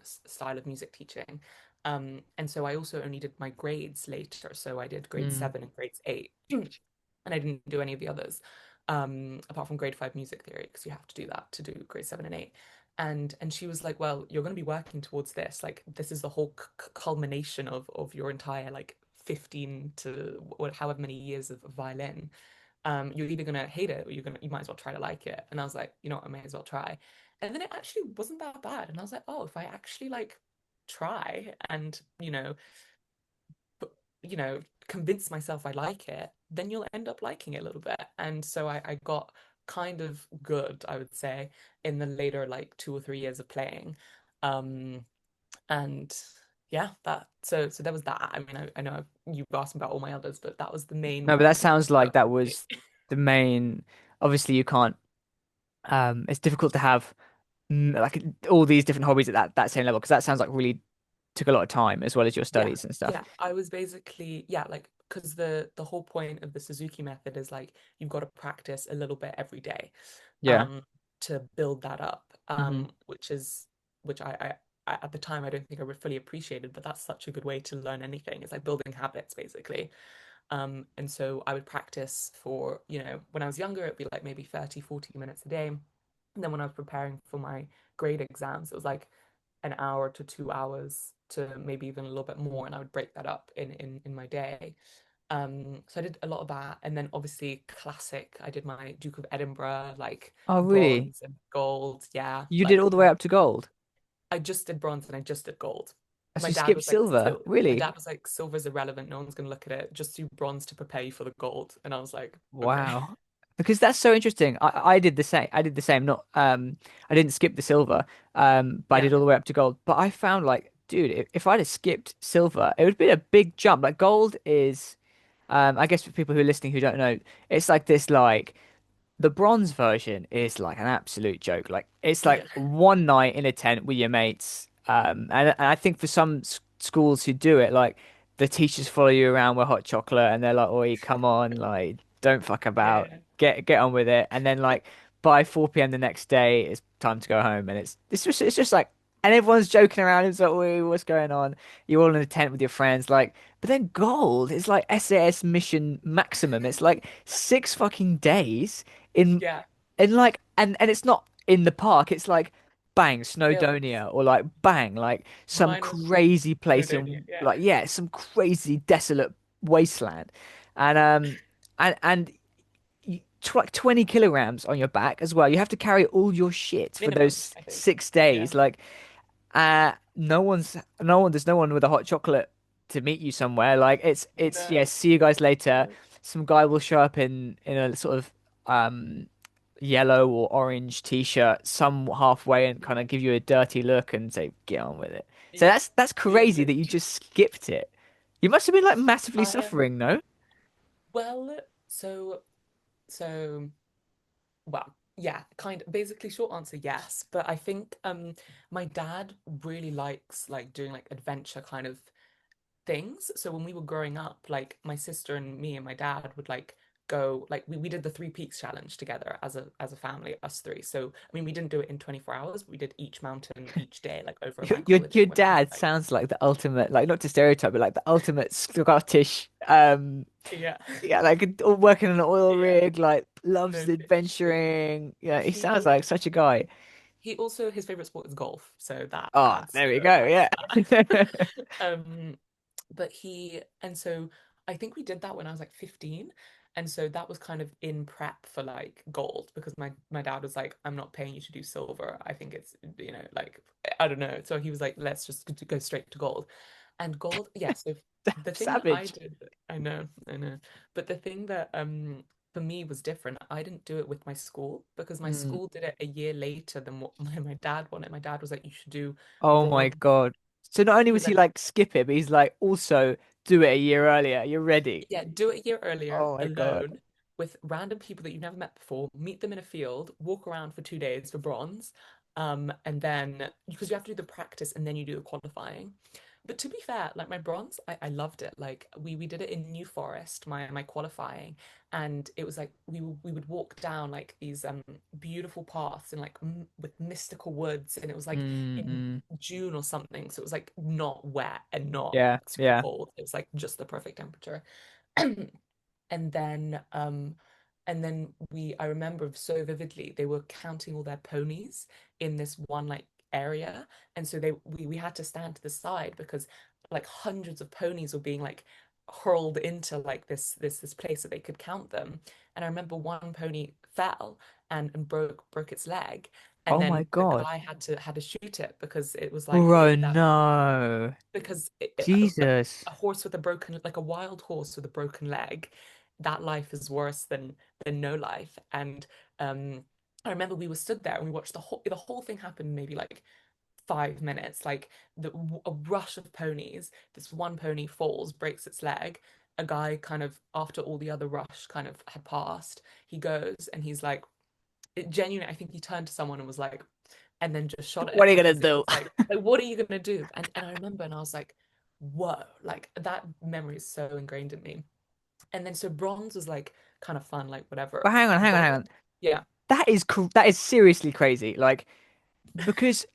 style of music teaching. And so I also only did my grades later. So I did grade Mm. 7 and grades 8, and I didn't do any of the others, apart from grade 5 music theory, because you have to do that to do grade 7 and 8. And she was like, well, you're going to be working towards this. Like this is the whole culmination of your entire like 15 to however many years of violin. You're either gonna hate it or you might as well try to like it. And I was like, you know what, I may as well try. And then it actually wasn't that bad. And I was like, oh, if I actually like try and, you know, convince myself I like it, then you'll end up liking it a little bit. And so I got kind of good, I would say, in the later like 2 or 3 years of playing. Um, and yeah, so there was that. I mean, I know you've asked me about all my others, but that was the main No, but that one that sounds like stuck that with me. was the main. Obviously, you can't. It's difficult to have like all these different hobbies at that same level because that sounds like really took a lot of time as well as your Yeah, studies and stuff. yeah. I was basically, yeah, like because the whole point of the Suzuki method is like you've got to practice a little bit every day, Yeah. um, to build that up, Hmm. which I at the time I don't think I would fully appreciated, but that's such a good way to learn anything. It's like building habits basically. And so I would practice for, when I was younger, it'd be like maybe 30, 40 minutes a day. And then when I was preparing for my grade exams, it was like an hour to 2 hours to maybe even a little bit more. And I would break that up in my day. So I did a lot of that. And then obviously classic, I did my Duke of Edinburgh, like Oh, really? bronze and gold. Yeah. You did Like all the way up to gold? I just did bronze and I just did gold. So My you dad skipped was like, silver, my really? dad was like, silver's irrelevant. No one's gonna look at it. Just do bronze to prepare you for the gold. And I was like, okay. Wow. Because that's so interesting. I did the same. I did the same. Not I didn't skip the silver. But I Yeah, did all the way up to gold. But I found like, dude, if I'd have skipped silver, it would have been a big jump. Like gold is I guess for people who are listening who don't know, it's like this like the bronze version is like an absolute joke. Like it's like yeah, one night in a tent with your mates. And I think for some schools who do it, like the teachers follow you around with hot chocolate, and they're like, "Oi, come on, like don't fuck about, yeah, get on with it." And then like by 4 p.m. the next day, it's time to go home, and it's just like, and everyone's joking around. It's like, "Oi, what's going on?" You're all in a tent with your friends, like. But then gold is like SAS mission maximum. It's like 6 fucking days in yeah. like and it's not in the park. It's like bang, Hills. Snowdonia or like bang, like some Mine was crazy place Snowdonia. in Yeah. like yeah, some crazy desolate wasteland. And like 20 kilograms on your back as well. You have to carry all your shit for Minimum, those I think. 6 days. Yeah. Like there's no one with a hot chocolate to meet you somewhere. Like it's yeah, No. see you guys later. No. Some guy will show up in a sort of yellow or orange t-shirt some halfway and kind of give you a dirty look and say get on with it. So Yeah. that's Yeah, crazy that you literally. just skipped it. You must have been like massively I suffering, no? well, so well, yeah, kind of basically short answer, yes. But I think my dad really likes like doing like adventure kind of things. So when we were growing up, like my sister and me and my dad would like go like we did the Three Peaks challenge together as a family, us three. So I mean we didn't do it in 24 hours, but we did each mountain each day, like over a Your, bank your holiday your when I was dad like, sounds like the ultimate, like not to stereotype, but like the ultimate Scottish yeah, yeah, like working on an oil yeah, rig, like loves no, literally. adventuring. Yeah, he sounds He like such a guy. he also his favorite sport is golf, so that Oh, adds there we go. adds Yeah. to that. But he and so I think we did that when I was like 15. And so that was kind of in prep for like gold because my dad was like, I'm not paying you to do silver. I think it's, like I don't know. So he was like, let's just go straight to gold. And gold, yeah, so the thing that I Savage. did, I know. But the thing that for me was different. I didn't do it with my school because my Mm. school did it a year later than what my dad wanted. My dad was like, you should do Oh my bronze. God. So not only He was was he like, like skip it, but he's like also do it a year earlier. You're ready. yeah, do it a year earlier Oh my God. alone with random people that you've never met before, meet them in a field, walk around for 2 days for bronze, and then because you have to do the practice and then you do the qualifying. But to be fair, like my bronze, I loved it. Like we did it in New Forest, my qualifying, and it was like we would walk down like these beautiful paths and like with mystical woods, and it was like in Mm-mm. June or something, so it was like not wet and not Yeah, super yeah. cold. It was like just the perfect temperature. And then we I remember so vividly they were counting all their ponies in this one like area, and so we had to stand to the side because like hundreds of ponies were being like hurled into like this place that they could count them. And I remember one pony fell and broke its leg, and Oh my then the God. guy had to shoot it because it was like Bro, that no. because Jesus. a horse with a broken, like a wild horse with a broken leg, that life is worse than no life. And I remember we were stood there and we watched the whole thing happen maybe like 5 minutes, like a rush of ponies. This one pony falls, breaks its leg. A guy kind of after all the other rush kind of had passed, he goes and he's like, genuinely, I think he turned to someone and was like, and then just shot What it are you gonna because it do? was like what are you gonna do? And I remember and I was like, whoa, like that memory is so ingrained in me. And then so bronze was like kind of fun, like But whatever. hang on, hang on, hang Gold, on. yeah, That is seriously crazy. Like because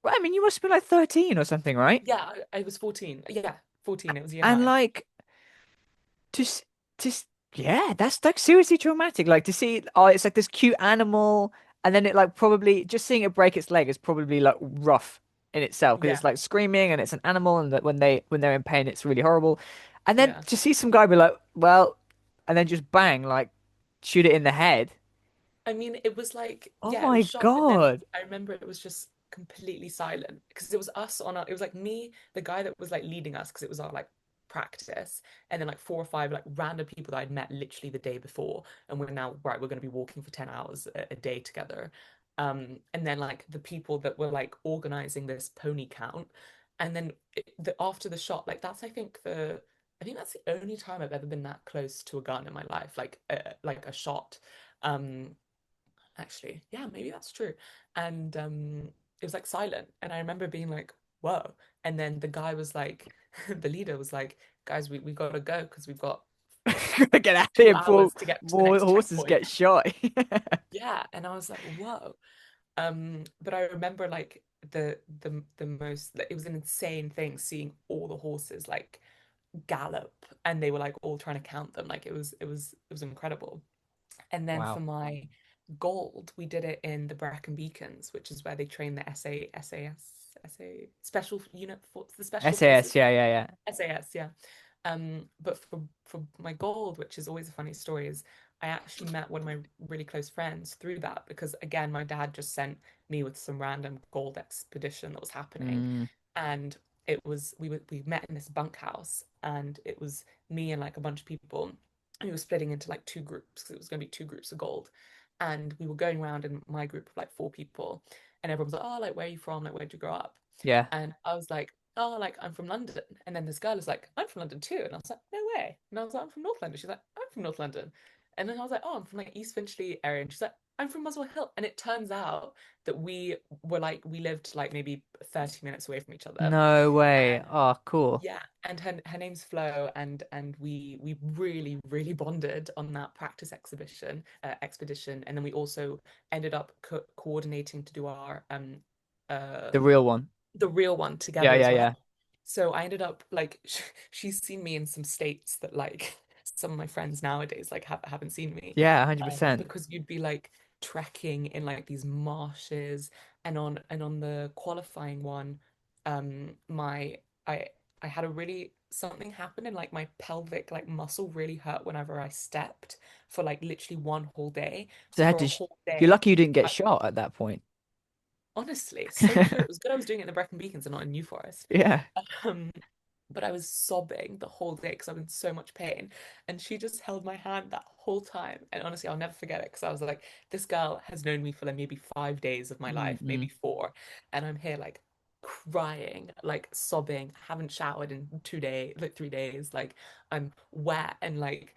well, I mean you must have been like 13 or something, right? yeah, I was 14. Yeah, 14. It was year And nine. like just just yeah, that's like seriously traumatic. Like to see oh it's like this cute animal and then it like probably just seeing it break its leg is probably like rough in itself because Yeah, it's like screaming and it's an animal and that when they're in pain it's really horrible. And then yeah. to see some guy be like, well, and then just bang, like shoot it in the head. I mean, it was like, Oh yeah, it was my shock. And then God. I remember it was just completely silent because it was us on our, it was like me, the guy that was like leading us because it was our like practice, and then like four or five like random people that I'd met literally the day before, and we're now right, we're going to be walking for 10 hours a day together. And then like the people that were like organizing this pony count, and then after the shot, like that's I think that's the only time I've ever been that close to a gun in my life, like a shot. Um, Actually, yeah, maybe that's true. And it was like silent, and I remember being like, "Whoa!" And then the guy was like, the leader was like, "Guys, we gotta go because we've got Gotta get out of two here before hours to get to the more next horses checkpoint." get shot. Yeah, and I was like, "Whoa!" But I remember like the most like, it was an insane thing seeing all the horses like gallop, and they were like all trying to count them. Like it was incredible. And then for Wow. my gold, we did it in the Brecon Beacons, which is where they train the SA special unit for the special SAS, forces. yeah, yeah, yeah. SAS, yeah. But for my gold, which is always a funny story, is I actually met one of my really close friends through that because again, my dad just sent me with some random gold expedition that was happening, Mm, and we met in this bunkhouse, and it was me and like a bunch of people, and we were splitting into like two groups because it was going to be two groups of gold, and we were going around in my group of like four people, and everyone was like, "Oh, like where are you from? Like where'd you grow up?" yeah. And I was like, "Oh, like I'm from London." And then this girl is like, "I'm from London too." And I was like, "No way." And I was like, "I'm from North London." She's like, "I'm from North London." And then I was like, "Oh, I'm from like East Finchley area." And she's like, "I'm from Muswell Hill." And it turns out that we lived like maybe 30 minutes away from each other. No way. And Oh, cool. yeah, and her name's Flo, and we really really bonded on that practice exhibition expedition, and then we also ended up coordinating to do our uh The real one. the real one Yeah, together yeah, as well. yeah. So I ended up like she's seen me in some states that like some of my friends nowadays like haven't seen me, Yeah, 100%. because you'd be like trekking in like these marshes, and on the qualifying one, my I had a really something happen in like my pelvic like muscle really hurt whenever I stepped for like literally one whole day. So So I had for a to whole you're day, lucky you didn't get I, shot at that point. honestly, so true. It was good I was doing it in the Brecon Beacons and not in New Forest. Yeah. Um, but I was sobbing the whole day because I was in so much pain. And she just held my hand that whole time. And honestly, I'll never forget it because I was like, this girl has known me for like maybe 5 days of my life, maybe Mm-mm. four. And I'm here like crying, like sobbing, haven't showered in 2 days, like 3 days. Like I'm wet and like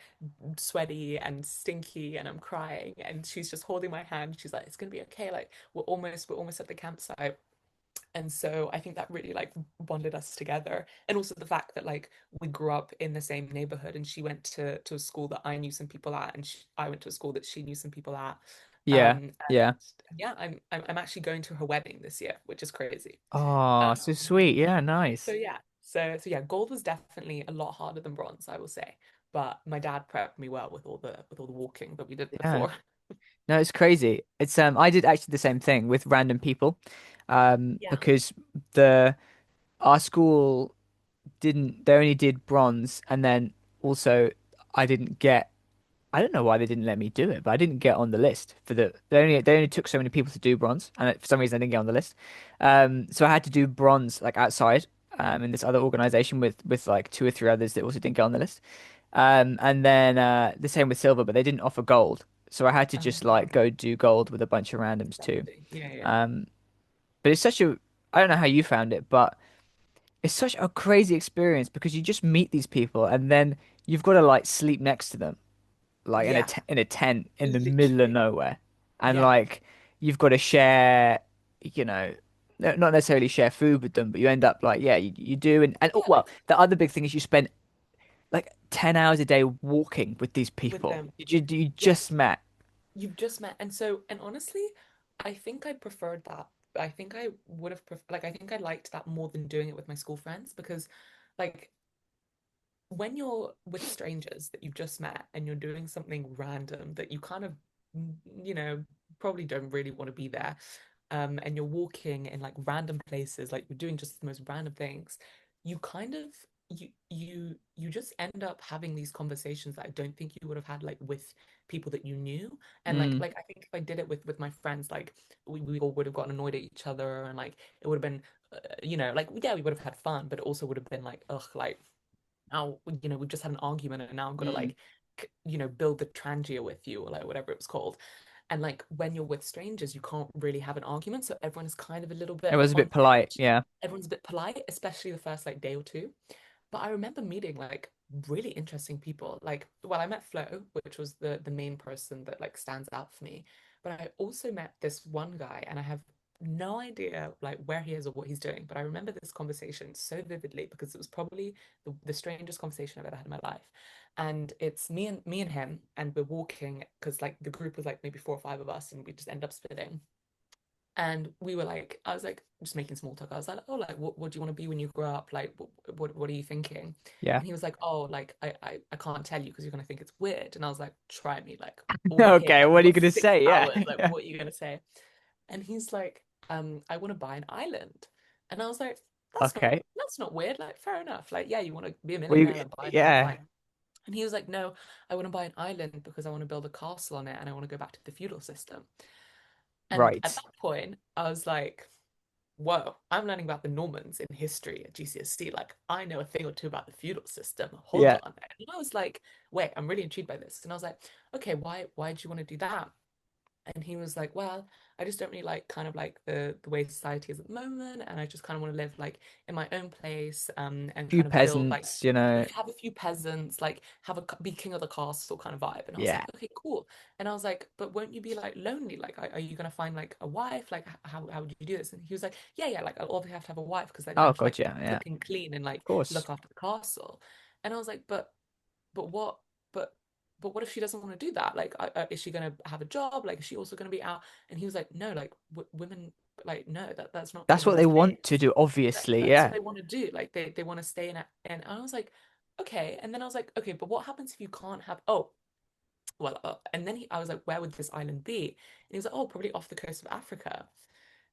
sweaty and stinky and I'm crying. And she's just holding my hand. She's like, it's gonna be okay. Like we're almost at the campsite. And so I think that really like bonded us together, and also the fact that like we grew up in the same neighborhood, and she went to a school that I knew some people at, and I went to a school that she knew some people at. Yeah. And Yeah. yeah, I'm actually going to her wedding this year, which is crazy. Oh, um so sweet. Yeah, so nice. yeah, so yeah, gold was definitely a lot harder than bronze, I will say, but my dad prepped me well with all the walking that we did Yeah. before. No, it's crazy. It's I did actually the same thing with random people. Yeah. Because the our school didn't they only did bronze, and then also I didn't get I don't know why they didn't let me do it, but I didn't get on the list for they only took so many people to do bronze, and for some reason I didn't get on the list. So I had to do bronze like outside in this other organization with like two or three others that also didn't get on the list. And then the same with silver, but they didn't offer gold. So I had to just like Okay. go do gold with a bunch of randoms too. Separately. Yeah, yeah. Um, but it's such a I don't know how you found it, but it's such a crazy experience because you just meet these people and then you've got to like sleep next to them like Yeah, in a tent in the middle of literally. nowhere, and Yeah. like you've got to share, you know, not necessarily share food with them, but you end up like yeah, you do, and oh, Yeah, well, the other big thing is you spend like 10 hours a day walking with these with people them. you Yeah, just met. you've just met. And honestly, I think I preferred that. I think I would have like I think I liked that more than doing it with my school friends because like when you're with strangers that you've just met and you're doing something random that you kind of you know probably don't really want to be there, and you're walking in like random places, like you're doing just the most random things, you kind of you just end up having these conversations that I don't think you would have had like with people that you knew. And Mm. like I think if I did it with my friends, like we all would have gotten annoyed at each other, and like it would have been like yeah, we would have had fun, but it also would have been like ugh, like now we've just had an argument and now I've got to Mm. like build the trangia with you or like whatever it was called. And like when you're with strangers, you can't really have an argument, so everyone is kind of a little It bit was a on bit polite, edge. yeah. Everyone's a bit polite, especially the first like day or two. But I remember meeting like really interesting people. Like, well, I met Flo, which was the main person that like stands out for me. But I also met this one guy, and I have no idea like where he is or what he's doing. But I remember this conversation so vividly because it was probably the strangest conversation I've ever had in my life. And it's me and him, and we're walking because like the group was like maybe 4 or 5 of us, and we just end up splitting. And we were like, I was like, just making small talk. I was like, oh, like, what do you want to be when you grow up? Like, what are you thinking? Yeah. And he was like, oh, like, I can't tell you because you're gonna think it's weird. And I was like, try me, like, we're here, Okay, like, what we've are you got gonna six say? Yeah. hours. Like, what are you gonna say? And he's like, I want to buy an island. And I was like, Okay. that's not weird. Like, fair enough. Like, yeah, you want to be a Well, millionaire, like buy an island, yeah. fine. And he was like, no, I want to buy an island because I want to build a castle on it and I want to go back to the feudal system. And at Right. that point, I was like, whoa, I'm learning about the Normans in history at GCSE. Like, I know a thing or two about the feudal system. Hold Yeah. on. And I was like, wait, I'm really intrigued by this. And I was like, okay, why do you want to do that? And he was like, well, I just don't really like kind of like the way society is at the moment, and I just kind of want to live like in my own place, and Few kind of build like peasants, you know. have a few peasants, like have a be king of the castle kind of vibe. And I was Yeah. like, okay, cool. And I was like, but won't you be like lonely? Like, are you gonna find like a wife? Like, how would you do this? And he was like, yeah, like I'll obviously have to have a wife because then I Oh have to God, like yeah, yeah. cook and clean and like Of course. look after the castle. And I was like, but what but but what if she doesn't want to do that? Like, is she going to have a job? Like, is she also going to be out? And he was like, no, like women, like, no, that's not That's what they women's want to place. do, obviously. That's what Yeah. they want to do. Like, they want to stay in it. And I was like, okay. And then I was like, okay, but what happens if you can't have? Oh, well, and then I was like, where would this island be? And he was like, oh, probably off the coast of Africa.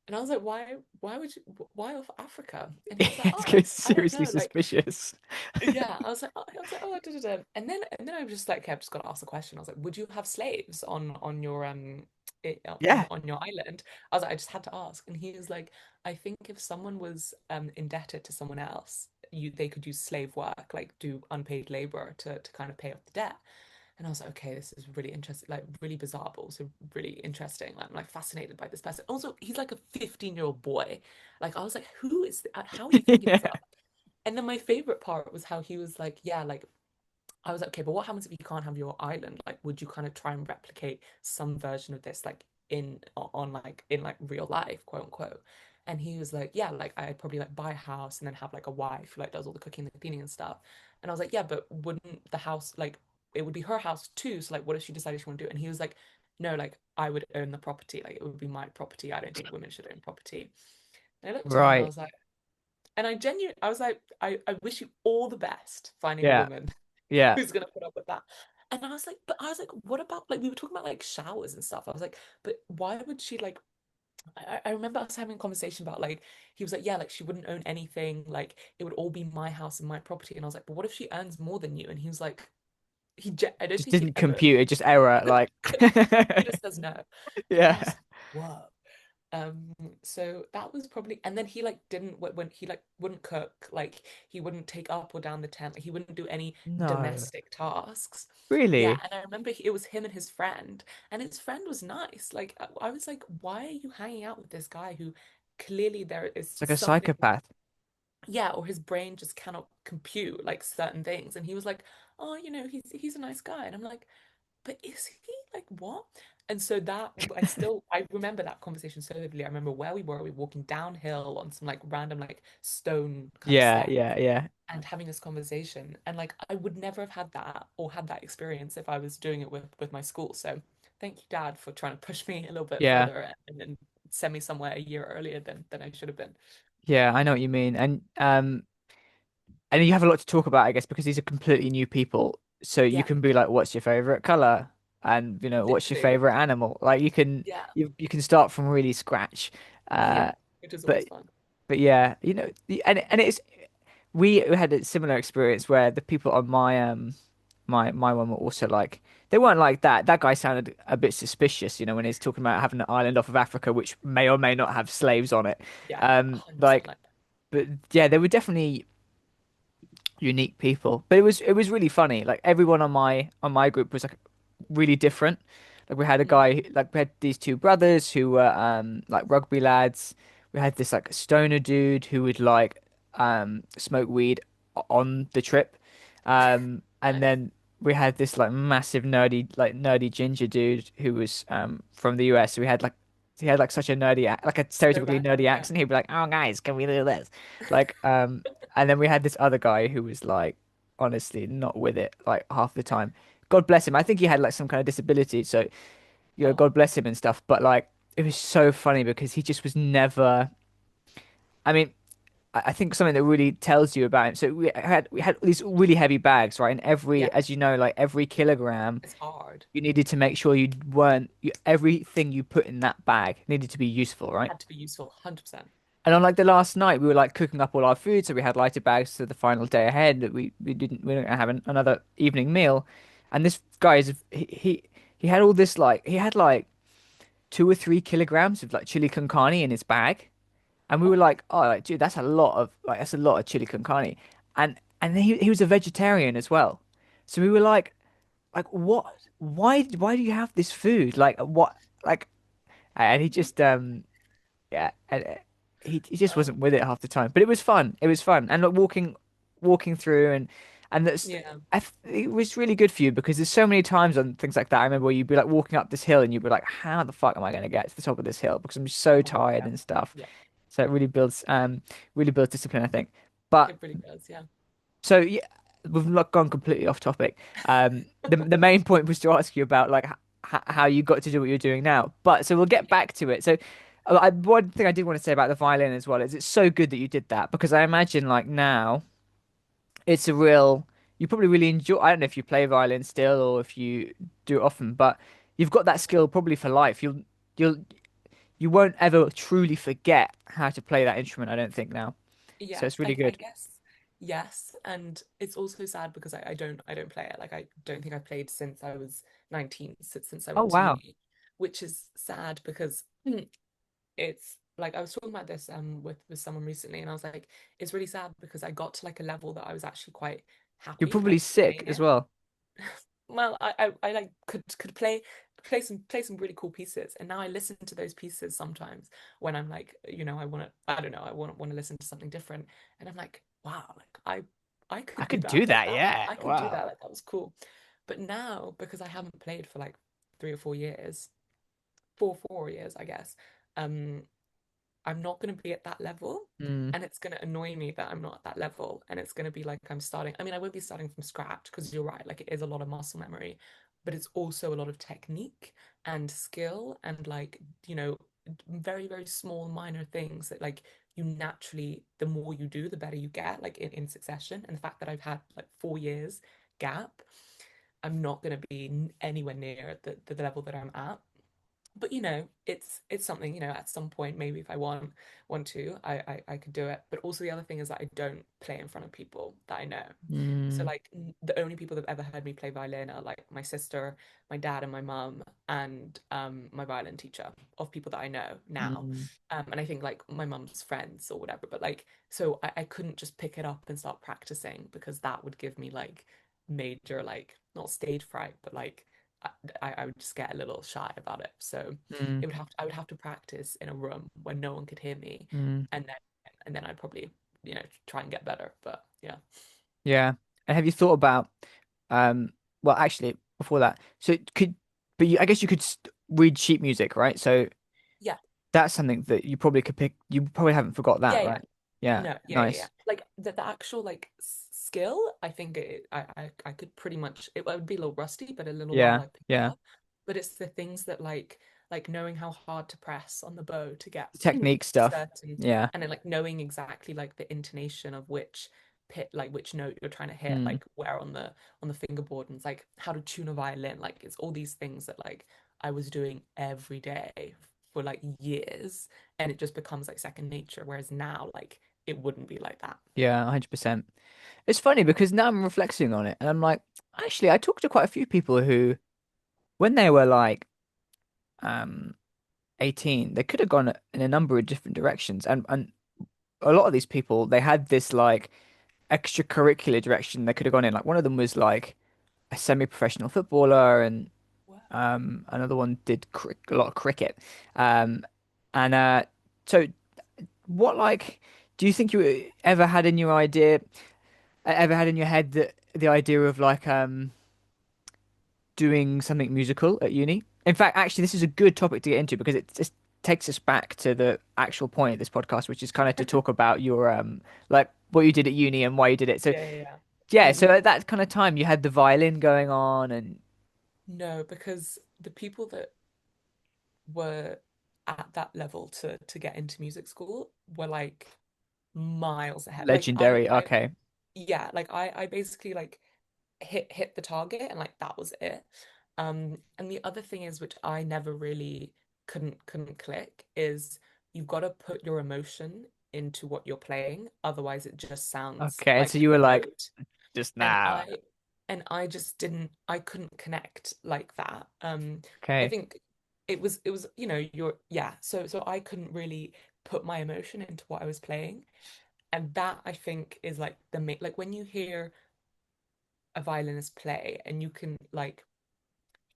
And I was like, why would you, why off Africa? And he was like, It's oh, getting I don't seriously know, like suspicious. yeah, I was like, oh, da, da, da. And then I was just like, okay, I've just got to ask the question. I was like, would you have slaves on your Yeah. on your island? I was like, I just had to ask, and he was like, I think if someone was indebted to someone else, they could use slave work, like do unpaid labor to kind of pay off the debt. And I was like, okay, this is really interesting, like really bizarre, but also really interesting. Like, I'm like fascinated by this person. Also, he's like a 15-year-old boy. Like, I was like, how are you thinking this Yeah. up? And then my favorite part was how he was like, yeah, like I was like, okay, but what happens if you can't have your island? Like, would you kind of try and replicate some version of this, like on like in like real life, quote unquote? And he was like, yeah, like I'd probably like buy a house and then have like a wife who like does all the cooking and the cleaning and stuff. And I was like, yeah, but wouldn't the house like it would be her house too? So like, what if she decided she wanted to do it? And he was like, no, like I would own the property, like it would be my property. I don't think women should own property. And I looked at him and I Right. was like, and I was like, I wish you all the best finding a Yeah. woman Yeah. who's gonna put up with that. And I was like, what about like we were talking about like showers and stuff. I was like, but why would she like I remember us having a conversation about like he was like, yeah, like she wouldn't own anything, like it would all be my house and my property. And I was like, but what if she earns more than you? And he was like, I don't Just think he'd didn't ever compute it, just error. Like, he just says no. And I was yeah. like, whoa. Um, so that was probably, and then he like didn't when he like wouldn't cook, like he wouldn't take up or down the tent, like he wouldn't do any No. domestic tasks. Yeah, Really? and I remember it was him and his friend was nice. Like I was like, why are you hanging out with this guy who clearly there is It's like a something, psychopath. yeah, or his brain just cannot compute like certain things. And he was like, oh, he's a nice guy, and I'm like, but is he like what? And so that I remember that conversation so vividly. I remember where we were walking downhill on some like random like stone kind of Yeah, step yeah, yeah. and having this conversation. And like I would never have had that or had that experience if I was doing it with my school. So thank you, Dad, for trying to push me a little bit Yeah. further and then send me somewhere a year earlier than I should have been. Yeah, I know what you mean. And you have a lot to talk about, I guess, because these are completely new people. So you Yeah, can be like, what's your favorite color? And what's your literally. favorite animal? Like Yeah, you can start from really scratch. yeah, Uh which is always but fun. but yeah, and it's we had a similar experience where the people on my one were also like they weren't like that. That guy sounded a bit suspicious, when he's talking about having an island off of Africa which may or may not have slaves on it. Yeah, Like, 100% like that. but yeah, they were definitely unique people. But it was really funny. Like everyone on my group was like really different. Like we had a Mm. guy, like we had these two brothers who were like rugby lads. We had this like stoner dude who would like smoke weed on the trip. And Nice. then we had this like massive nerdy ginger dude who was from the US. So he had like such a like a stereotypically Throwback. nerdy Yeah. accent. He'd be like, "Oh guys, can we do this?" Like and then we had this other guy who was like, honestly, not with it like half the time. God bless him. I think he had like some kind of disability, so Oh, God bless him and stuff. But like, it was so funny because he just was never. I mean, I think something that really tells you about him. So we had these really heavy bags, right? And yeah. as you know, like every kilogram, It's hard. you needed to make sure everything you put in that bag needed to be useful, right? Had to be useful, 100%. And on like the last night, we were like cooking up all our food, so we had lighter bags to the final day ahead. That we didn't have another evening meal, and this guy he had all this like he had like 2 or 3 kilograms of like chili con carne in his bag, and we were Oh, like, oh, like, dude, that's a lot of chili con carne, and then he was a vegetarian as well, so we were like what? Why do you have this food? Like what? Like, and he just yeah, and he just oh, wasn't with it half the time. But it was fun. It was fun, and like walking through and that's yeah. it was really good for you because there's so many times on things like that. I remember where you'd be like walking up this hill and you'd be like, how the fuck am I going to get to the top of this hill? Because I'm so Oh, tired yeah. and stuff. Yeah. So it really builds discipline, I think. But It really does. Yeah. so yeah, we've not gone completely off topic. The main point was to ask you about like how you got to do what you're doing now. But so we'll get Yeah. back to it. So one thing I did want to say about the violin as well is it's so good that you did that because I imagine like now it's a real you probably really enjoy. I don't know if you play violin still or if you do it often, but you've got that skill probably for life. You'll you won't ever truly forget how to play that instrument. I don't think now. So Yeah. it's really I good. guess yes. And it's also sad because I don't play it. Like I don't think I played since I was 19, since I Oh went to wow. uni, which is sad because it's like I was talking about this with someone recently and I was like, it's really sad because I got to like a level that I was actually quite You're happy probably like sick playing as it. well. Well, I like could play some really cool pieces, and now I listen to those pieces sometimes when I'm like, I want to, I don't know, I want to listen to something different, and I'm like, wow, like I I could do could do that, like that, that, yeah. I could do Wow. that, like that was cool. But now because I haven't played for like 3 or 4 years, 4 years, I guess, um, I'm not going to be at that level. Mm, And it's going to annoy me that I'm not at that level. And it's going to be like I'm starting. I mean, I won't be starting from scratch because you're right. Like it is a lot of muscle memory, but it's also a lot of technique and skill and like, very, very small, minor things that like you naturally, the more you do, the better you get, like in succession. And the fact that I've had like 4 years gap, I'm not going to be anywhere near the level that I'm at, but it's something, at some point maybe if I want to, I could do it. But also the other thing is that I don't play in front of people that I know. So mm, like the only people that have ever heard me play violin are like my sister, my dad, and my mum, and my violin teacher of people that I know now. mm, And I think like my mum's friends or whatever. But like so I couldn't just pick it up and start practicing because that would give me like major like not stage fright, but like I would just get a little shy about it. So mm, I would have to practice in a room where no one could hear me, mm. and then I'd probably try and get better. But yeah, Yeah. And have you thought about well actually before that. So I guess you could read sheet music, right? So yeah, that's something that you probably could pick. You probably haven't forgot that, yeah. right? Yeah. No, yeah. Nice. Like the actual like skill, I think I could pretty much it would be a little rusty, but a little while Yeah. I pick it Yeah. up. But it's the things that like knowing how hard to press on the bow to get Technique stuff. certain, Yeah. and then like knowing exactly like the intonation of which like which note you're trying to hit, Mm, like where on the fingerboard, and it's like how to tune a violin. Like it's all these things that like I was doing every day for like years, and it just becomes like second nature. Whereas now, like it wouldn't be like that. Yeah, 100%. It's funny because now I'm reflecting on it and I'm like, actually, I talked to quite a few people who, when they were like um 18, they could have gone in a number of different directions. And a lot of these people, they had this like extracurricular direction they could have gone in. Like one of them was like a semi-professional footballer, and Wow. another one did a lot of cricket. Um, and so what like do you think you ever had in your ever had in your head that the idea of like doing something musical at uni? In fact, actually, this is a good topic to get into because it just takes us back to the actual point of this podcast, which is kind of to talk about your like what you did at uni and why you did it. So Yeah, yeah, yeah. yeah, so Mm-mm. at that kind of time you had the violin going on and No, because the people that were at that level to get into music school were like miles ahead. Like legendary. I Okay. yeah, like I basically like hit the target and like that was it. And the other thing is which I never really couldn't click is you've got to put your emotion into what you're playing, otherwise it just sounds Okay. So like you a were like note. just And now. I just didn't I couldn't connect like that. I Okay. think it was you're yeah, so I couldn't really put my emotion into what I was playing. And that I think is like the main, like when you hear a violinist play and you can like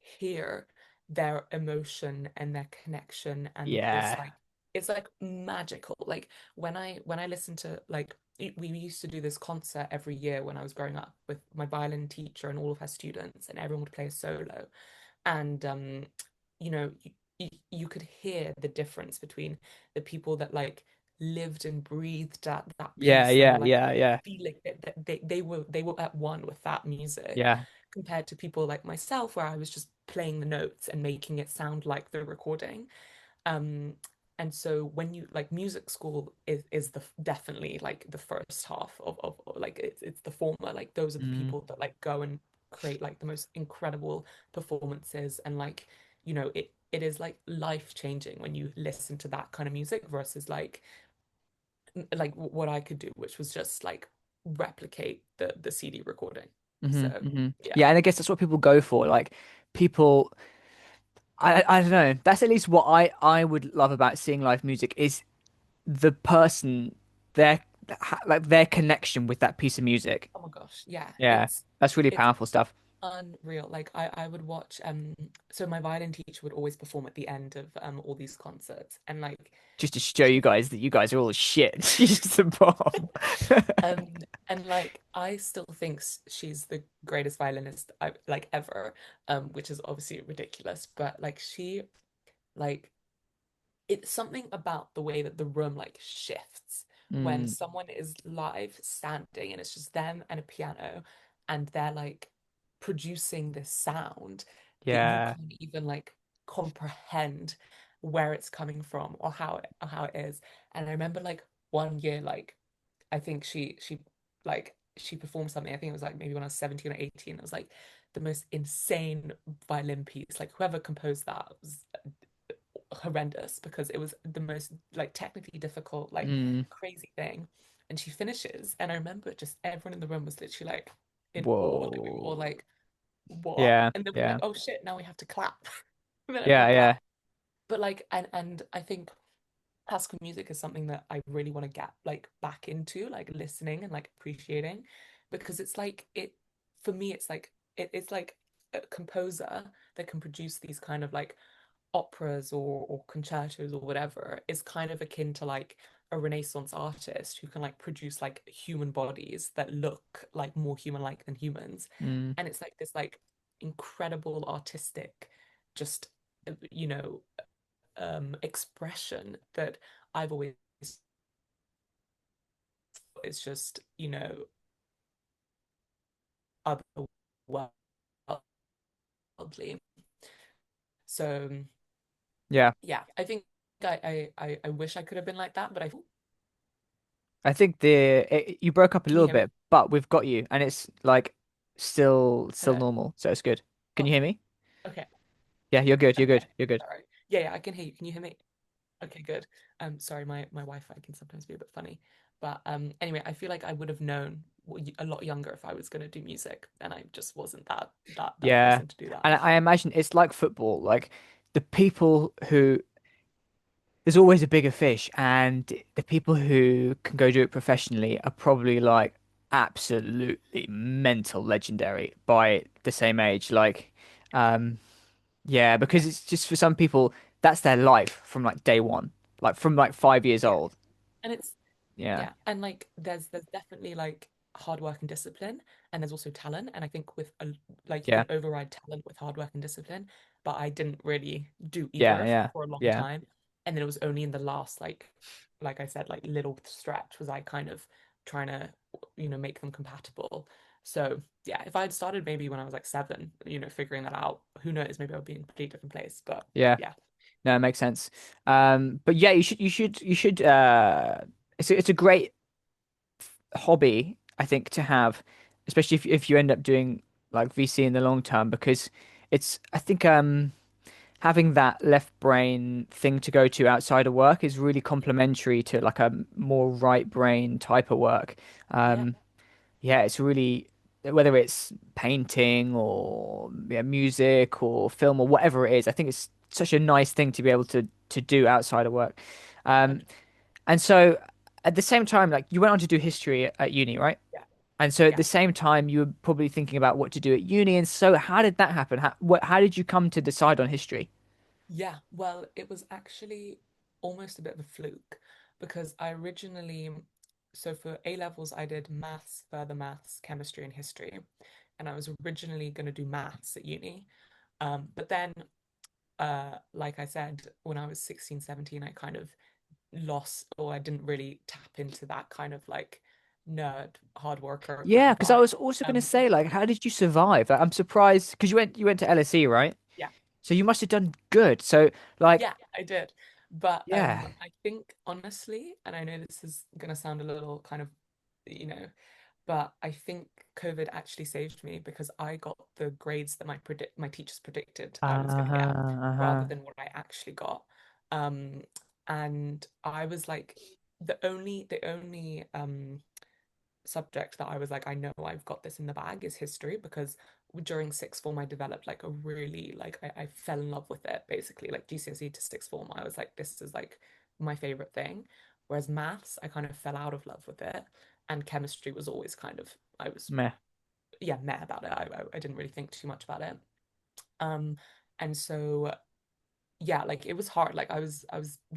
hear their emotion and their connection and Yeah. it's like magical. Like when I listen to like we used to do this concert every year when I was growing up with my violin teacher and all of her students and everyone would play a solo and you could hear the difference between the people that like lived and breathed that Yeah. piece and Yeah. were like Yeah. Yeah. feeling that they were at one with that music Yeah. compared to people like myself where I was just playing the notes and making it sound like the recording. um, and so when you like music school is the definitely like the first half of like it's the former, like those are the Mm. people that like go and create like the most incredible performances and like it is like life changing when you listen to that kind of music versus like what I could do, which was just like replicate the CD recording. So yeah. Yeah, and I guess that's what people go for. Like people, I don't know. That's at least what I would love about seeing live music is the person, their like their connection with that piece of music. Oh my gosh, yeah, Yeah, that's really it's powerful stuff. unreal. Like I would watch so my violin teacher would always perform at the end of all these concerts and like Just to show you she guys that you guys are all shit. She's the bomb. um and like I still think she's the greatest violinist I like ever, which is obviously ridiculous, but like she like it's something about the way that the room like shifts when Mm, someone is live standing and it's just them and a piano and they're like producing this sound that you yeah. can't even like comprehend where it's coming from or how it is. And I remember like one year like I think she like she performed something. I think it was like maybe when I was 17 or 18. It was like the most insane violin piece. Like whoever composed that was horrendous because it was the most like technically difficult, like Mm, crazy thing. And she finishes, and I remember just everyone in the room was literally like in awe. Like we were all whoa. like, "What?" Yeah, And then we were like, yeah, "Oh shit!" Now we have to clap. And then yeah, everyone yeah. clapped. But like, and I think classical music is something that I really want to get like back into, like listening and like appreciating, because it's like it for me, it's like it's like a composer that can produce these kind of like operas or concertos or whatever is kind of akin to like a Renaissance artist who can like produce like human bodies that look like more human-like than humans. Mm, And it's like this like incredible artistic just you know expression that I've always thought is just otherworldly. So yeah. yeah, I think I wish I could have been like that, but I I think you broke up a can you little hear me? bit, but we've got you, and it's like still Hello. normal, so it's good. Can Oh, you hear me? okay. Yeah, you're good. You're Okay. good. You're good. Sorry. Yeah, yeah, I can hear you. Can you hear me? Okay, good. Sorry, my Wi-Fi can sometimes be a bit funny. But anyway, I feel like I would have known a lot younger if I was going to do music, and I just wasn't that Yeah. person to do that. And I imagine it's like football. Like the people who there's always a bigger fish, and the people who can go do it professionally are probably like absolutely mental legendary by the same age. Like, um, yeah, Yeah, because it's just for some people that's their life from like day one, like from like 5 years yeah. old. And it's Yeah, yeah, and like there's definitely like hard work and discipline, and there's also talent. And I think with like you yeah, can override talent with hard work and discipline, but I didn't really do yeah, either yeah, for a long yeah, time. And then it was only in the last like I said, like little stretch was I kind of trying to, make them compatible. So yeah, if I had started maybe when I was like 7, figuring that out, who knows, maybe I would be in a completely different place. But yeah. yeah, No, it makes sense. But yeah, you should. It's a great hobby, I think, to have, especially if you end up doing like VC in the long term, because it's I think having that left brain thing to go to outside of work is really complementary to like a more right brain type of work. yeah, Um, yeah, it's really whether it's painting or yeah, music or film or whatever it is, I think it's such a nice thing to be able to do outside of work. Um, 100, and so at the same time, like you went on to do history at uni, right? yeah, And so at yeah. the same time, you were probably thinking about what to do at uni. And so how did that happen? How did you come to decide on history? Yeah, well, it was actually almost a bit of a fluke because so for A levels, I did maths, further maths, chemistry, and history. And I was originally going to do maths at uni. But then, like I said, when I was 16, 17, I kind of lost, or I didn't really tap into that kind of like nerd, hard worker kind Yeah, of because I vibe. was also going to say, like, So how did you survive? I'm surprised because you went to LSE, right? yeah, So you must have done good. So, like, yeah, I did. But yeah. I think honestly, and I know this is gonna sound a little kind of, you know, but I think COVID actually saved me because I got the grades that my teachers predicted I was gonna get Uh-huh, rather uh-huh. than what I actually got. Um, and I was like the only subject that I was like, I know I've got this in the bag is history because during sixth form I developed like a really like I fell in love with it basically like GCSE to sixth form I was like this is like my favorite thing, whereas maths I kind of fell out of love with it, and chemistry was always kind of I was Meh. yeah meh about it. I didn't really think too much about it. um and so yeah, like it was hard. Like I was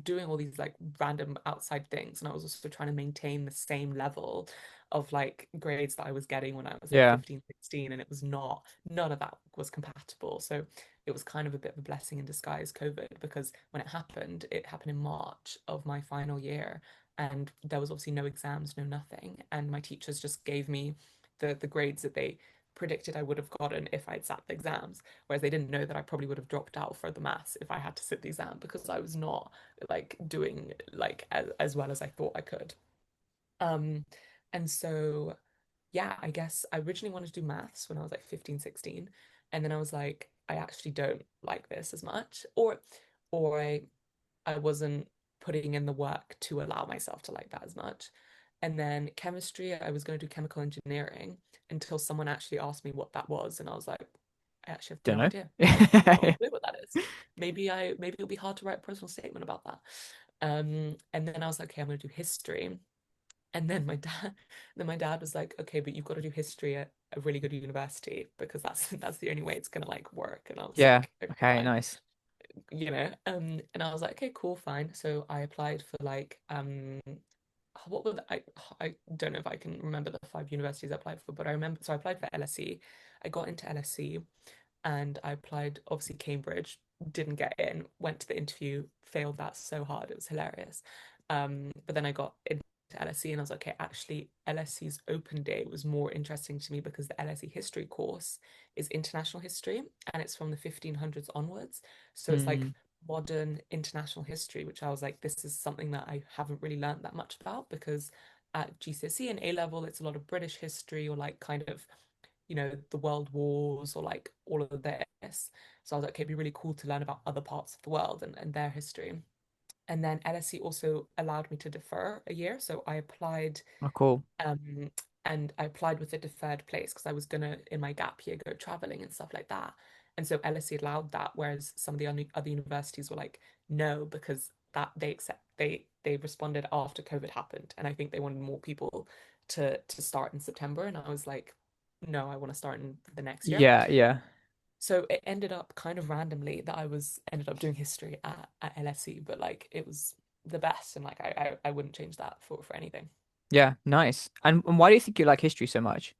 doing all these like random outside things, and I was also trying to maintain the same level of like grades that I was getting when I was like Yeah. 15, 16, and it was not none of that was compatible. So it was kind of a bit of a blessing in disguise, COVID, because when it happened in March of my final year, and there was obviously no exams, no nothing, and my teachers just gave me the grades that they predicted I would have gotten if I'd sat the exams, whereas they didn't know that I probably would have dropped out for the maths if I had to sit the exam because I was not like doing like as well as I thought I could. Um, and so yeah, I guess I originally wanted to do maths when I was like 15, 16, and then I was like, I actually don't like this as much, or I wasn't putting in the work to allow myself to like that as much. And then chemistry, I was going to do chemical engineering until someone actually asked me what that was, and I was like, I actually have Don't no know. idea. Not a clue what that is. Maybe it'll be hard to write a personal statement about that. And then I was like, okay, I'm gonna do history. And then my dad was like, okay, but you've got to do history at a really good university because that's the only way it's gonna like work. And I was Yeah. like, okay, Okay, fine, nice. and I was like, okay, cool, fine. So I applied for like what were I don't know if I can remember the 5 universities I applied for, but I remember so I applied for LSE. I got into LSE, and I applied obviously Cambridge, didn't get in, went to the interview, failed that so hard, it was hilarious. But then I got into LSE and I was like, okay, actually LSE's open day was more interesting to me because the LSE history course is international history and it's from the 1500s onwards. So it's like Mm. modern international history, which I was like, this is something that I haven't really learned that much about because at GCSE and A level, it's a lot of British history or like kind of the world wars or like all of this. So I was like, okay, it'd be really cool to learn about other parts of the world and their history. And then LSE also allowed me to defer a year. So I applied Oh, cool. um, and I applied with a deferred place because I was gonna in my gap year go traveling and stuff like that. And so LSE allowed that, whereas some of the other universities were like, no, because that they responded after COVID happened, and I think they wanted more people to start in September, and I was like, no, I want to start in the next year. Yeah, yeah. So it ended up kind of randomly that I was ended up doing history at LSE, but like it was the best, and like I wouldn't change that for anything. Yeah, nice. And why do you think you like history so much?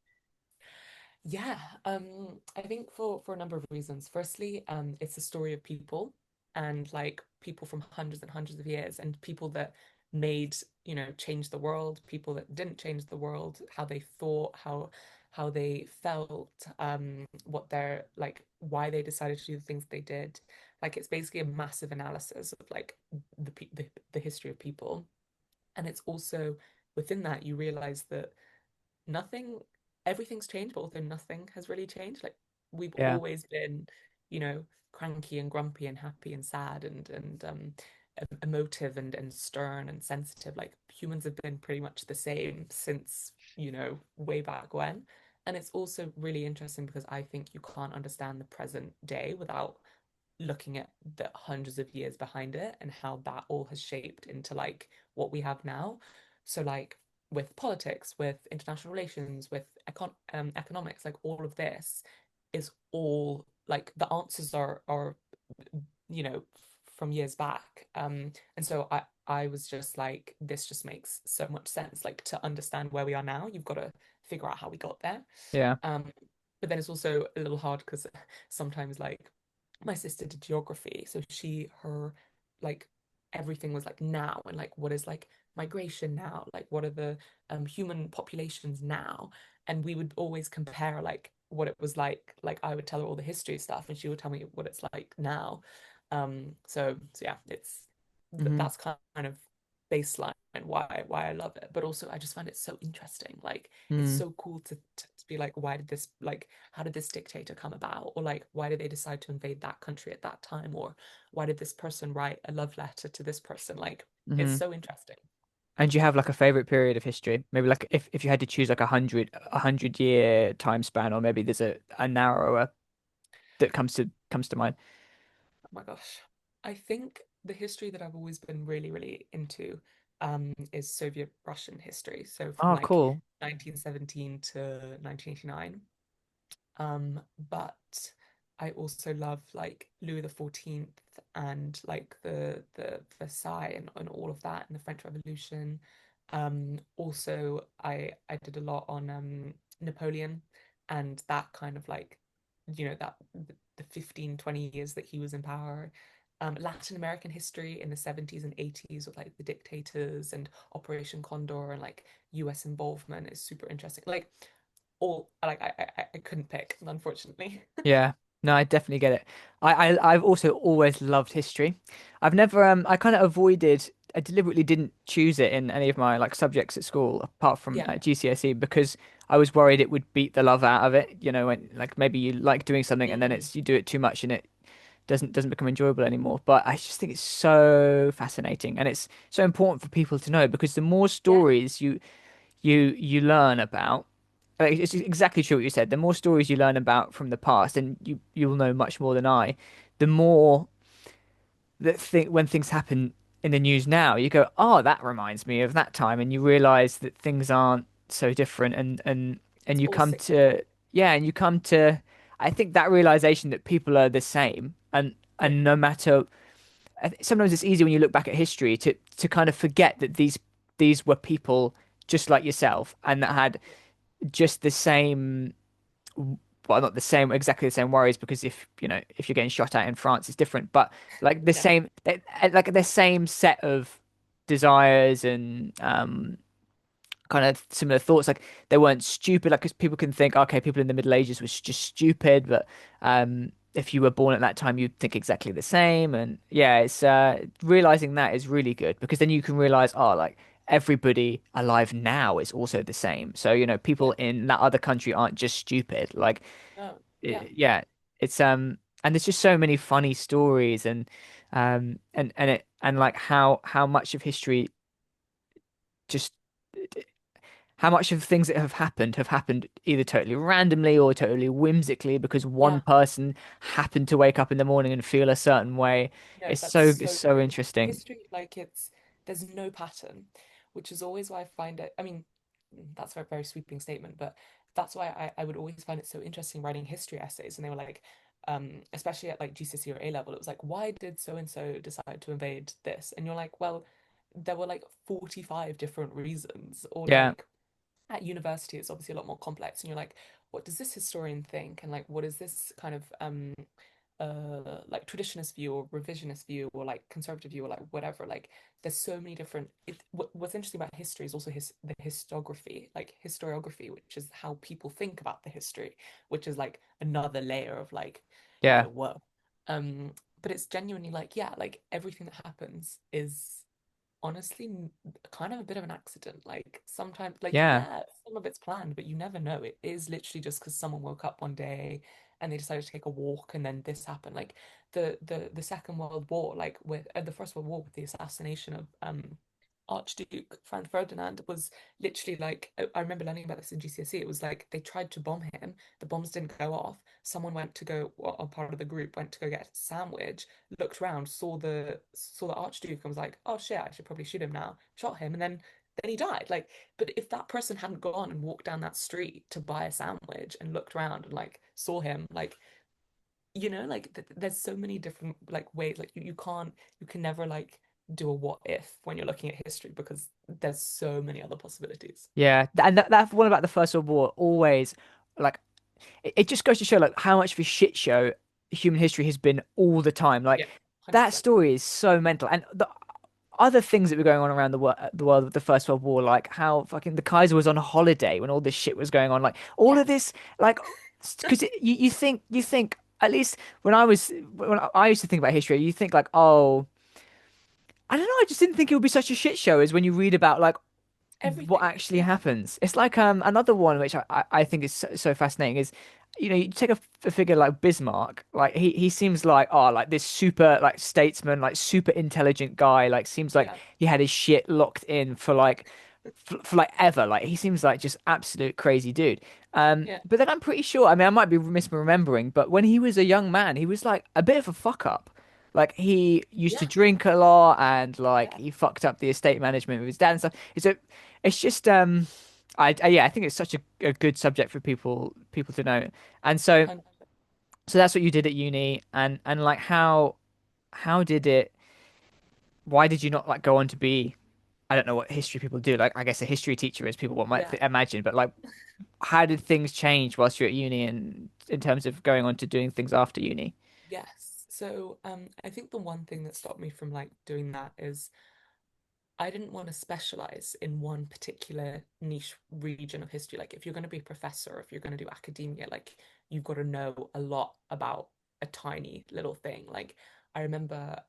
Yeah, I think for a number of reasons. Firstly, it's a story of people and like people from hundreds and hundreds of years and people that made, change the world, people that didn't change the world, how they thought, how they felt, what they're like, why they decided to do the things they did. Like it's basically a massive analysis of like the history of people. And it's also within that you realize that nothing, everything's changed, but also nothing has really changed. Like we've Yeah, always been, cranky and grumpy and happy and sad and emotive and stern and sensitive. Like humans have been pretty much the same since, way back when. And it's also really interesting because I think you can't understand the present day without looking at the hundreds of years behind it and how that all has shaped into like what we have now. So like with politics, with international relations, with economics, like all of this is all like the answers are you know from years back. And so I was just like, this just makes so much sense. Like to understand where we are now, you've got to figure out how we got there. yeah, Um, but then it's also a little hard because sometimes like my sister did geography, so her like everything was like now and like what is like migration now, like what are the human populations now, and we would always compare like what it was like I would tell her all the history stuff and she would tell me what it's like now. So yeah, it's hmm that's kind of baseline and why I love it. But also I just find it so interesting. Like it's mm, so cool to be like, why did this like how did this dictator come about? Or like why did they decide to invade that country at that time? Or why did this person write a love letter to this person? Like it's hmm. so interesting. And do you have like a favorite period of history? Maybe like if you had to choose like a hundred year time span, or maybe there's a narrower that comes to mind. Oh my gosh. I think the history that I've always been really, really into is Soviet Russian history. So from Oh, like cool. 1917 to 1989. But I also love like Louis the 14th and like the Versailles and all of that and the French Revolution. Also I did a lot on Napoleon and that kind of like, that the 15, 20 years that he was in power. Latin American history in the 70s and 80s with like the dictators and Operation Condor and like US involvement is super interesting. Like all like I couldn't pick, unfortunately. Yeah. No, I definitely get it. I've also always loved history. I've never I kind of avoided I deliberately didn't choose it in any of my like subjects at school apart from Yeah. GCSE because I was worried it would beat the love out of it. You know, when like maybe you like doing something and then Mm. it's you do it too much and it doesn't become enjoyable anymore. But I just think it's so fascinating and it's so important for people to know because the more Yeah. stories you learn about it's exactly true what you said. The more stories you learn about from the past, and you'll know much more than I, the more that when things happen in the news now, you go, "Oh, that reminds me of that time," and you realize that things aren't so different, and It's you all come to cyclical. yeah, and you come to I think that realization that people are the same, Yeah. and no matter sometimes it's easy when you look back at history to kind of forget that these were people just like yourself and that had just the same well not the same exactly the same worries because if you're getting shot at in France it's different but like the Yeah. same like the same set of desires and kind of similar thoughts. Like they weren't stupid. Like, because people can think, okay, people in the Middle Ages was just stupid, but if you were born at that time, you'd think exactly the same. And yeah, it's realizing that is really good because then you can realize, oh, like everybody alive now is also the same. So Yeah. people in that other country aren't just stupid. Like, No. Yeah. yeah, it's. and there's just so many funny stories and it and like how much of history just how much of things that have happened either totally randomly or totally whimsically because one Yeah. person happened to wake up in the morning and feel a certain way. No, that's It's so so true. interesting. History, like there's no pattern, which is always why I find it. I mean, that's a very sweeping statement, but that's why I would always find it so interesting writing history essays. And they were like, especially at like GCSE or A level, it was like, why did so and so decide to invade this? And you're like, well, there were like 45 different reasons, or Yeah, like at university, it's obviously a lot more complex. And you're like, what does this historian think? And like, what is this kind of like traditionist view or revisionist view or like conservative view or like whatever, like there's so many different what's interesting about history is also the histography, like historiography, which is how people think about the history, which is like another layer of like, yeah, whoa. But it's genuinely like, yeah, like everything that happens is honestly kind of a bit of an accident. Like sometimes, like, yeah, yeah, some of it's planned, but you never know. It is literally just because someone woke up one day and they decided to take a walk and then this happened. Like the Second World War, like with the First World War with the assassination of Archduke Franz Ferdinand was literally like I remember learning about this in GCSE. It was like they tried to bomb him, the bombs didn't go off. Someone went to go, well, a part of the group went to go get a sandwich, looked around, saw the Archduke and was like, "Oh shit, I should probably shoot him now." Shot him, and then he died. Like, but if that person hadn't gone and walked down that street to buy a sandwich and looked around and like saw him, like like there's so many different like ways. Like you can never like do a what if when you're looking at history because there's so many other possibilities. yeah. And that one about the First World War always like it just goes to show like how much of a shit show human history has been all the time. Like Yeah, that 100%. story is so mental, and the other things that were going on around the world with the First World War, like how fucking the Kaiser was on holiday when all this shit was going on, like all of Yes, this, like because you think at least when I used to think about history, you think like oh I don't know, I just didn't think it would be such a shit show as when you read about like what everything. actually Yeah, happens. It's like another one which I think is so fascinating is you take a figure like Bismarck, like he seems like oh like this super like statesman, like super intelligent guy, like seems like yeah, he had his shit locked in for like for like ever. Like he seems like just absolute crazy dude. yeah, But then I'm pretty sure, I mean I might be misremembering, but when he was a young man, he was like a bit of a fuck up. Like he used to yeah, drink a lot and like yeah. he fucked up the estate management with his dad and stuff. It's just yeah, I think it's such a good subject for people to know. And so that's what you did at uni and like how did it why did you not like go on to be I don't know what history people do. Like I guess a history teacher is people what might Yeah. imagine, but like how did things change whilst you're at uni and in terms of going on to doing things after uni? Yes. So, I think the one thing that stopped me from like doing that is I didn't want to specialize in one particular niche region of history. Like, if you're going to be a professor, if you're going to do academia, like, you've got to know a lot about a tiny little thing. Like, I remember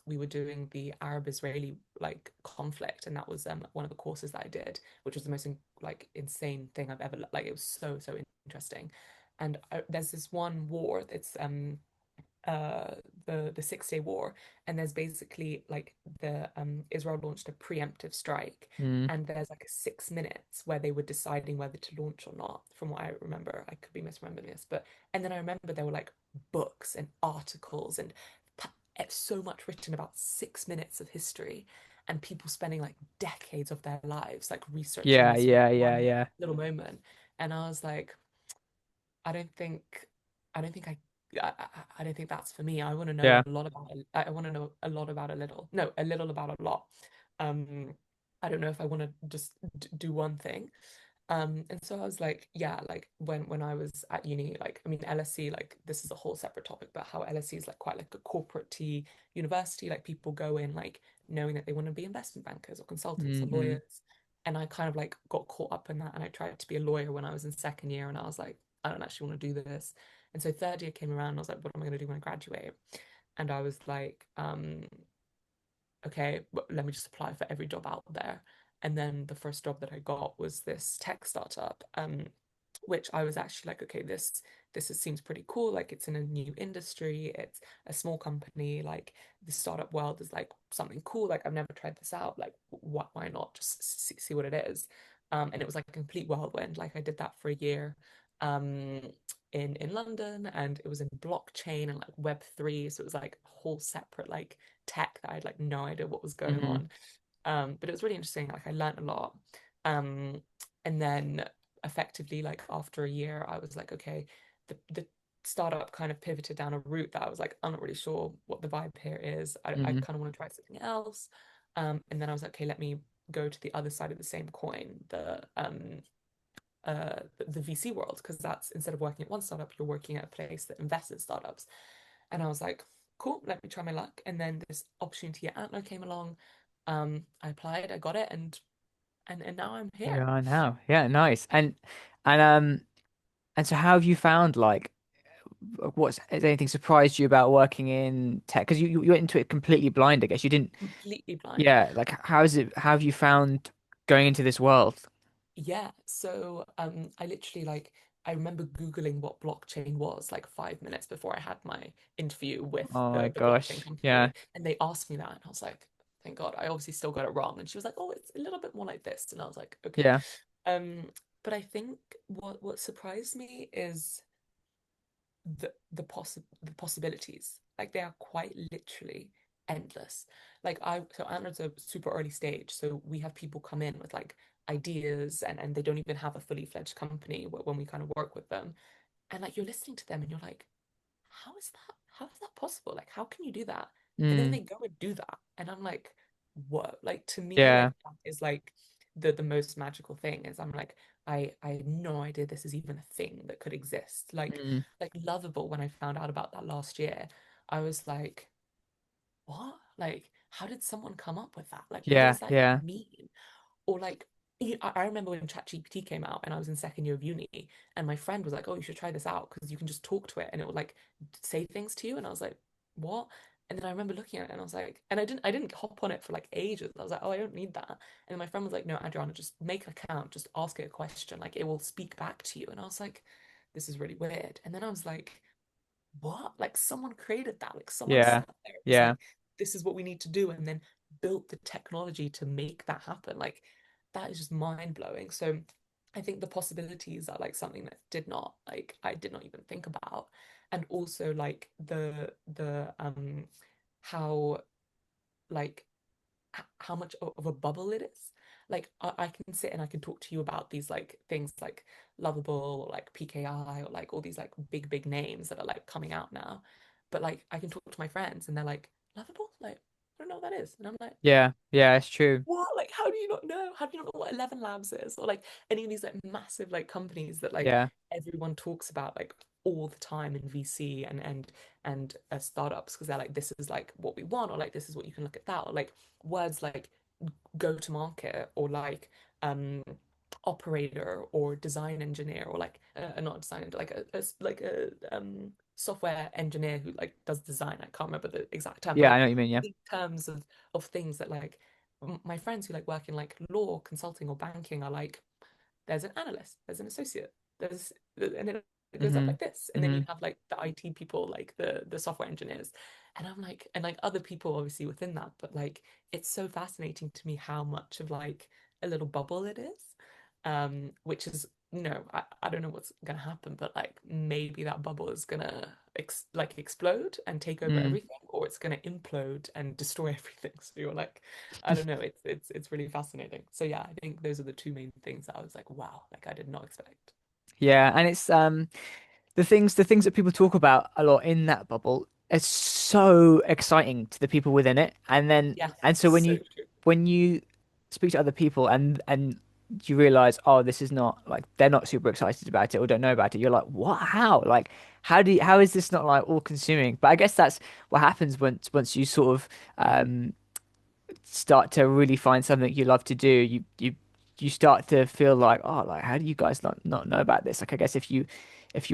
we were doing the Arab-Israeli like conflict, and that was one of the courses that I did, which was the most like insane thing I've ever like. It was so interesting. And there's this one war. It's uh the 6 Day War, and there's basically like the Israel launched a preemptive strike, Mm, and there's like 6 minutes where they were deciding whether to launch or not, from what I remember. I could be misremembering this, but and then I remember there were like books and articles and so much written about 6 minutes of history, and people spending like decades of their lives like researching yeah, this one yeah. little moment. And I was like, I don't think I don't think I don't think that's for me. I want to know Yeah. a lot about I want to know a lot about a little. No, a little about a lot. Um, I don't know if I want to just do one thing. And so I was like, yeah, like when I was at uni, like I mean LSE, like this is a whole separate topic, but how LSE is like quite like a corporate T university, like people go in like knowing that they want to be investment bankers or consultants or Mm-hmm. lawyers. And I kind of like got caught up in that, and I tried to be a lawyer when I was in second year, and I was like, I don't actually want to do this. And so third year came around, and I was like, what am I going to do when I graduate? And I was like, okay, let me just apply for every job out there. And then the first job that I got was this tech startup. which I was actually like, okay, seems pretty cool. Like it's in a new industry, it's a small company, like the startup world is like something cool. Like I've never tried this out. Like why not just see what it is? And it was like a complete whirlwind. Like I did that for a year. Um, in London, and it was in blockchain and like Web3. So it was like a whole separate like tech that I had like no idea what was going Hmm. on. But it was really interesting. Like I learned a lot. Um, and then effectively, like after a year, I was like, okay, the startup kind of pivoted down a route that I was like, I'm not really sure what the vibe here is. I Hmm. kind of want to try something else. And then I was like, okay, let me go to the other side of the same coin, the VC world, because that's instead of working at one startup, you're working at a place that invests in startups. And I was like, cool, let me try my luck. And then this opportunity at Antler came along. I applied, I got it, and now I'm Here we here. are now. Yeah, nice. And and so how have you found like what's has anything surprised you about working in tech? Because you went into it completely blind, I guess. You didn't, Completely blind. yeah, like how is it, how have you found going into this world? Yeah, so I literally like I remember Googling what blockchain was like 5 minutes before I had my interview with Oh my the blockchain gosh. Yeah. company, and they asked me that, and I was like, thank God, I obviously still got it wrong. And she was like, oh, it's a little bit more like this, and I was like, okay. Yeah. Um, but I think what surprised me is the possibilities. Like they are quite literally endless. Like I so Antler's a super early stage, so we have people come in with like ideas, and they don't even have a fully fledged company when we kind of work with them. And like you're listening to them and you're like, how is that? How is that possible? Like, how can you do that? And then Mm. they go and do that. And I'm like, what? Like to me, Yeah. like that is like the most magical thing is I'm like, I had no idea this is even a thing that could exist. Mm. Like Lovable, when I found out about that last year, I was like, what? Like, how did someone come up with that? Like, what Yeah. does that even Yeah. mean? Or like I remember when ChatGPT came out and I was in second year of uni, and my friend was like, "Oh, you should try this out because you can just talk to it and it will like say things to you." And I was like, "What?" And then I remember looking at it and I was like, and I didn't hop on it for like ages. I was like, "Oh, I don't need that." And my friend was like, "No, Adriana, just make an account, just ask it a question, like it will speak back to you." And I was like, "This is really weird." And then I was like, what? Like someone created that. Like someone Yeah. sat there and was Yeah. like, this is what we need to do, and then built the technology to make that happen. Like that is just mind blowing. So I think the possibilities are like something that I did not even think about. And also like the how like how much of a bubble it is. Like I can sit and I can talk to you about these like things like Lovable or like PKI or like all these like big names that are like coming out now. But like I can talk to my friends and they're like, Lovable? Like, I don't know what that is. And I'm like, Yeah. Yeah. It's true. what? Like, how do you not know? How do you not know what 11 Labs is? Or like any of these like massive like companies that like Yeah. everyone talks about like all the time in VC and startups because they're like, this is like what we want, or like this is what you can look at that, or like words like go to market or like um operator or design engineer or like not design like a software engineer who like does design. I can't remember the exact term, but Yeah. I like know what you mean. Yeah. big terms of things that like my friends who like work in like law consulting or banking are like, there's an analyst, there's an associate, there's and then it goes up Hmm. like this, and then you Hmm. have like the IT people, like the software engineers, and I'm like, and like other people obviously within that, but like it's so fascinating to me how much of like a little bubble it is, which is I don't know what's gonna happen, but like maybe that bubble is gonna like explode and take over Mm. everything, or it's gonna implode and destroy everything. So you're like, I don't know. It's really fascinating. So yeah, I think those are the two main things that I was like, wow, like I did not expect. Yeah. And it's the things that people talk about a lot in that bubble is so exciting to the people within it. Yes, And so so true. when you speak to other people and you realize, oh, this is not like they're not super excited about it or don't know about it, you're like, what? How? Like, how is this not like all consuming? But I guess that's what happens once you sort of start to really find something you love to do, you start to feel like, oh, like how do you guys not know about this? Like I guess if you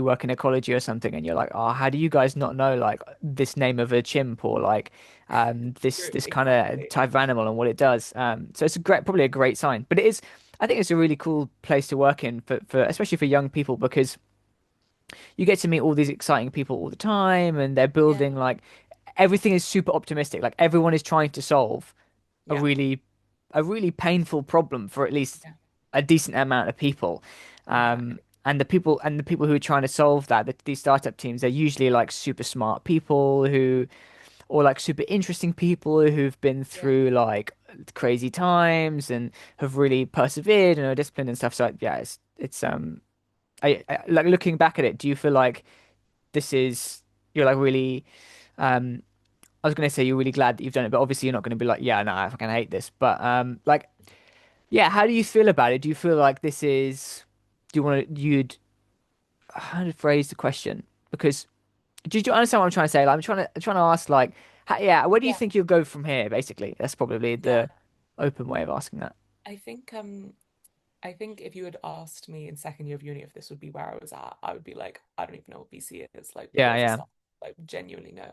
work in ecology or something and you're like, oh, how do you guys not know like this name of a chimp or like True, this kind of exactly. type of animal and what it does? So it's a great, probably a great sign. But it is, I think it's a really cool place to work in for especially for young people because you get to meet all these exciting people all the time and they're Yeah, building like everything is super optimistic. Like everyone is trying to solve a yeah, really painful problem for at least yeah, a decent amount of people. exactly. And the people who are trying to solve that, these startup teams, they're usually like super smart people who or like super interesting people who've been Yeah. through like crazy times and have really persevered and are disciplined and stuff. So yeah, it's I like looking back at it, do you feel like this is you're like really um I was gonna say you're really glad that you've done it, but obviously you're not gonna be like, yeah, no, I fucking hate this. But like yeah, how do you feel about it? Do you feel like this is do you want to you'd how to phrase the question? Because do you understand what I'm trying to say? Like, I'm trying to ask like yeah, where do you Yeah, think you'll go from here, basically? That's probably yeah. the open way of asking that. I think I think if you had asked me in second year of uni if this would be where I was at, I would be like, I don't even know what VC is. Like, Yeah, what is a yeah. startup? Like, genuinely no.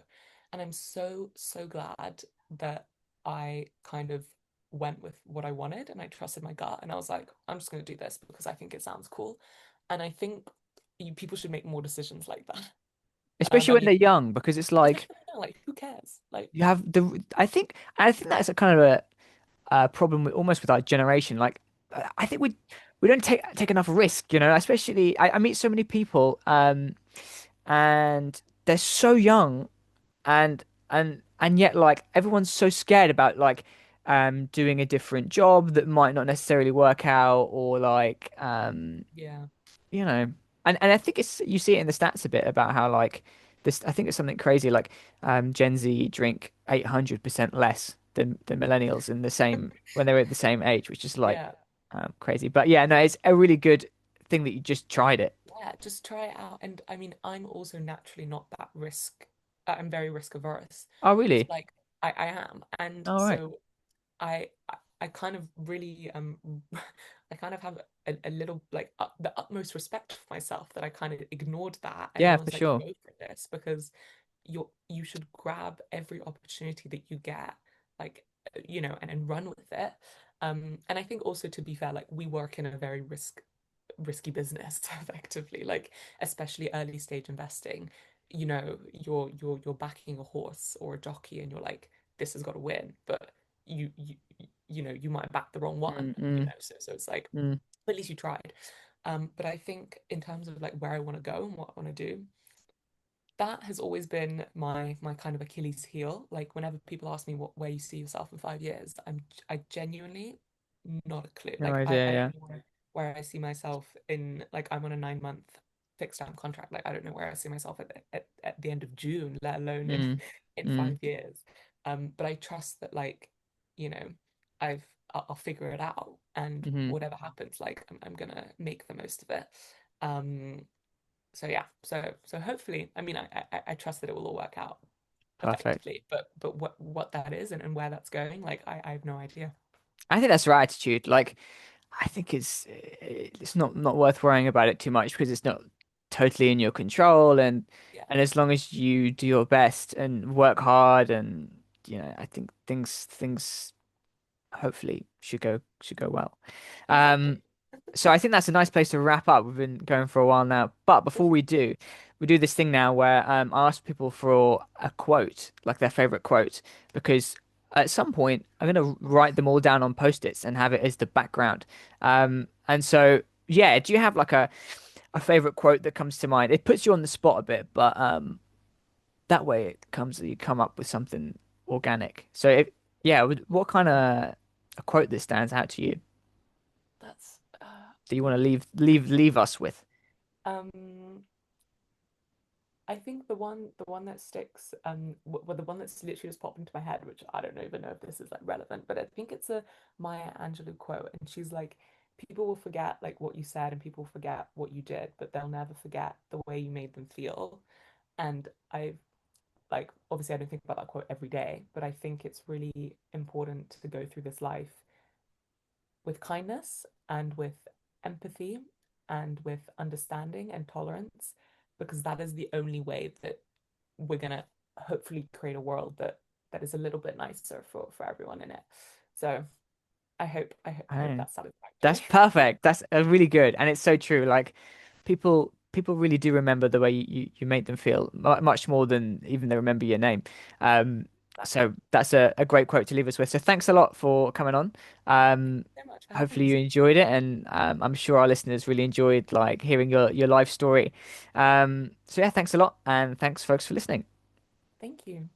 And I'm so, so glad that I kind of went with what I wanted and I trusted my gut. And I was like, I'm just going to do this because I think it sounds cool. And I think people should make more decisions like that. Especially I when mean, they're young, because it's like especially when they're young, like, who cares? Like, you have the I think that's a kind of a problem with almost with our generation. Like I think we don't take enough risk, you know, especially I meet so many people and they're so young and yet like everyone's so scared about like doing a different job that might not necessarily work out or like yeah, you know, and I think it's you see it in the stats a bit about how like this. I think it's something crazy like Gen Z drink 800% less than millennials in the same when they were at the same age, which is like yeah. crazy. But yeah, no, it's a really good thing that you just tried it. Yeah, just try it out. And I mean, I'm also naturally not that risk. I'm very risk averse. Oh, So really? like I am. And All right. so I kind of really I kind of have a little like the utmost respect for myself that I kind of ignored that and Yeah, I for was like, sure. go for this because you should grab every opportunity that you get, like and run with it. And I think also to be fair, like we work in a very risky business effectively, like especially early stage investing. You're backing a horse or a jockey and you're like, this has got to win, but you might back the wrong one, Mm, mm, so it's like mm. at least you tried. But I think in terms of like where I want to go and what I want to do, that has always been my kind of Achilles heel. Like whenever people ask me where you see yourself in 5 years, I genuinely not a clue. No Like idea. I don't Yeah. know where I see myself in, like I'm on a 9 month fixed term contract. Like I don't know where I see myself at the end of June, let alone in Mm, in mm, 5 years. But I trust that like, you know, I'll figure it out and mm. whatever happens, like I'm gonna make the most of it. Um so yeah, so hopefully, I mean, I trust that it will all work out Perfect. effectively, but what that is and where that's going, like I have no idea. I think that's the right attitude. Like, I think it's not worth worrying about it too much because it's not totally in your control Yeah, and as long as you do your best and work hard and you know, I think things hopefully should go well. exactly. So I think that's a nice place to wrap up. We've been going for a while now, but before we do this thing now where I ask people for a quote, like their favorite quote, because at some point I'm gonna write them all down on post-its and have it as the background. And so yeah, do you have like a favorite quote that comes to mind? It puts you on the spot a bit, but that way it comes you come up with something organic. So yeah, what kind of a quote that stands out to you That's that you want to leave us with? um I think the one that sticks, well, the one that's literally just popped into my head, which I don't even know if this is like relevant, but I think it's a Maya Angelou quote, and she's like, people will forget like what you said, and people forget what you did, but they'll never forget the way you made them feel. And I like obviously I don't think about that quote every day, but I think it's really important to go through this life with kindness and with empathy and with understanding and tolerance, because that is the only way that we're gonna hopefully create a world that is a little bit nicer for everyone in it. So I hope Oh, that's that's satisfactory. perfect. That's really good, and it's so true. Like people really do remember the way you make them feel much more than even they remember your name. Um, Exactly. so that's a great quote to leave us with. So thanks a lot for coming on. Thank Um, you so much for having hopefully me, you Sam. enjoyed it, and I'm sure our listeners really enjoyed like hearing your life story. So yeah, thanks a lot, and thanks folks for listening. Thank you.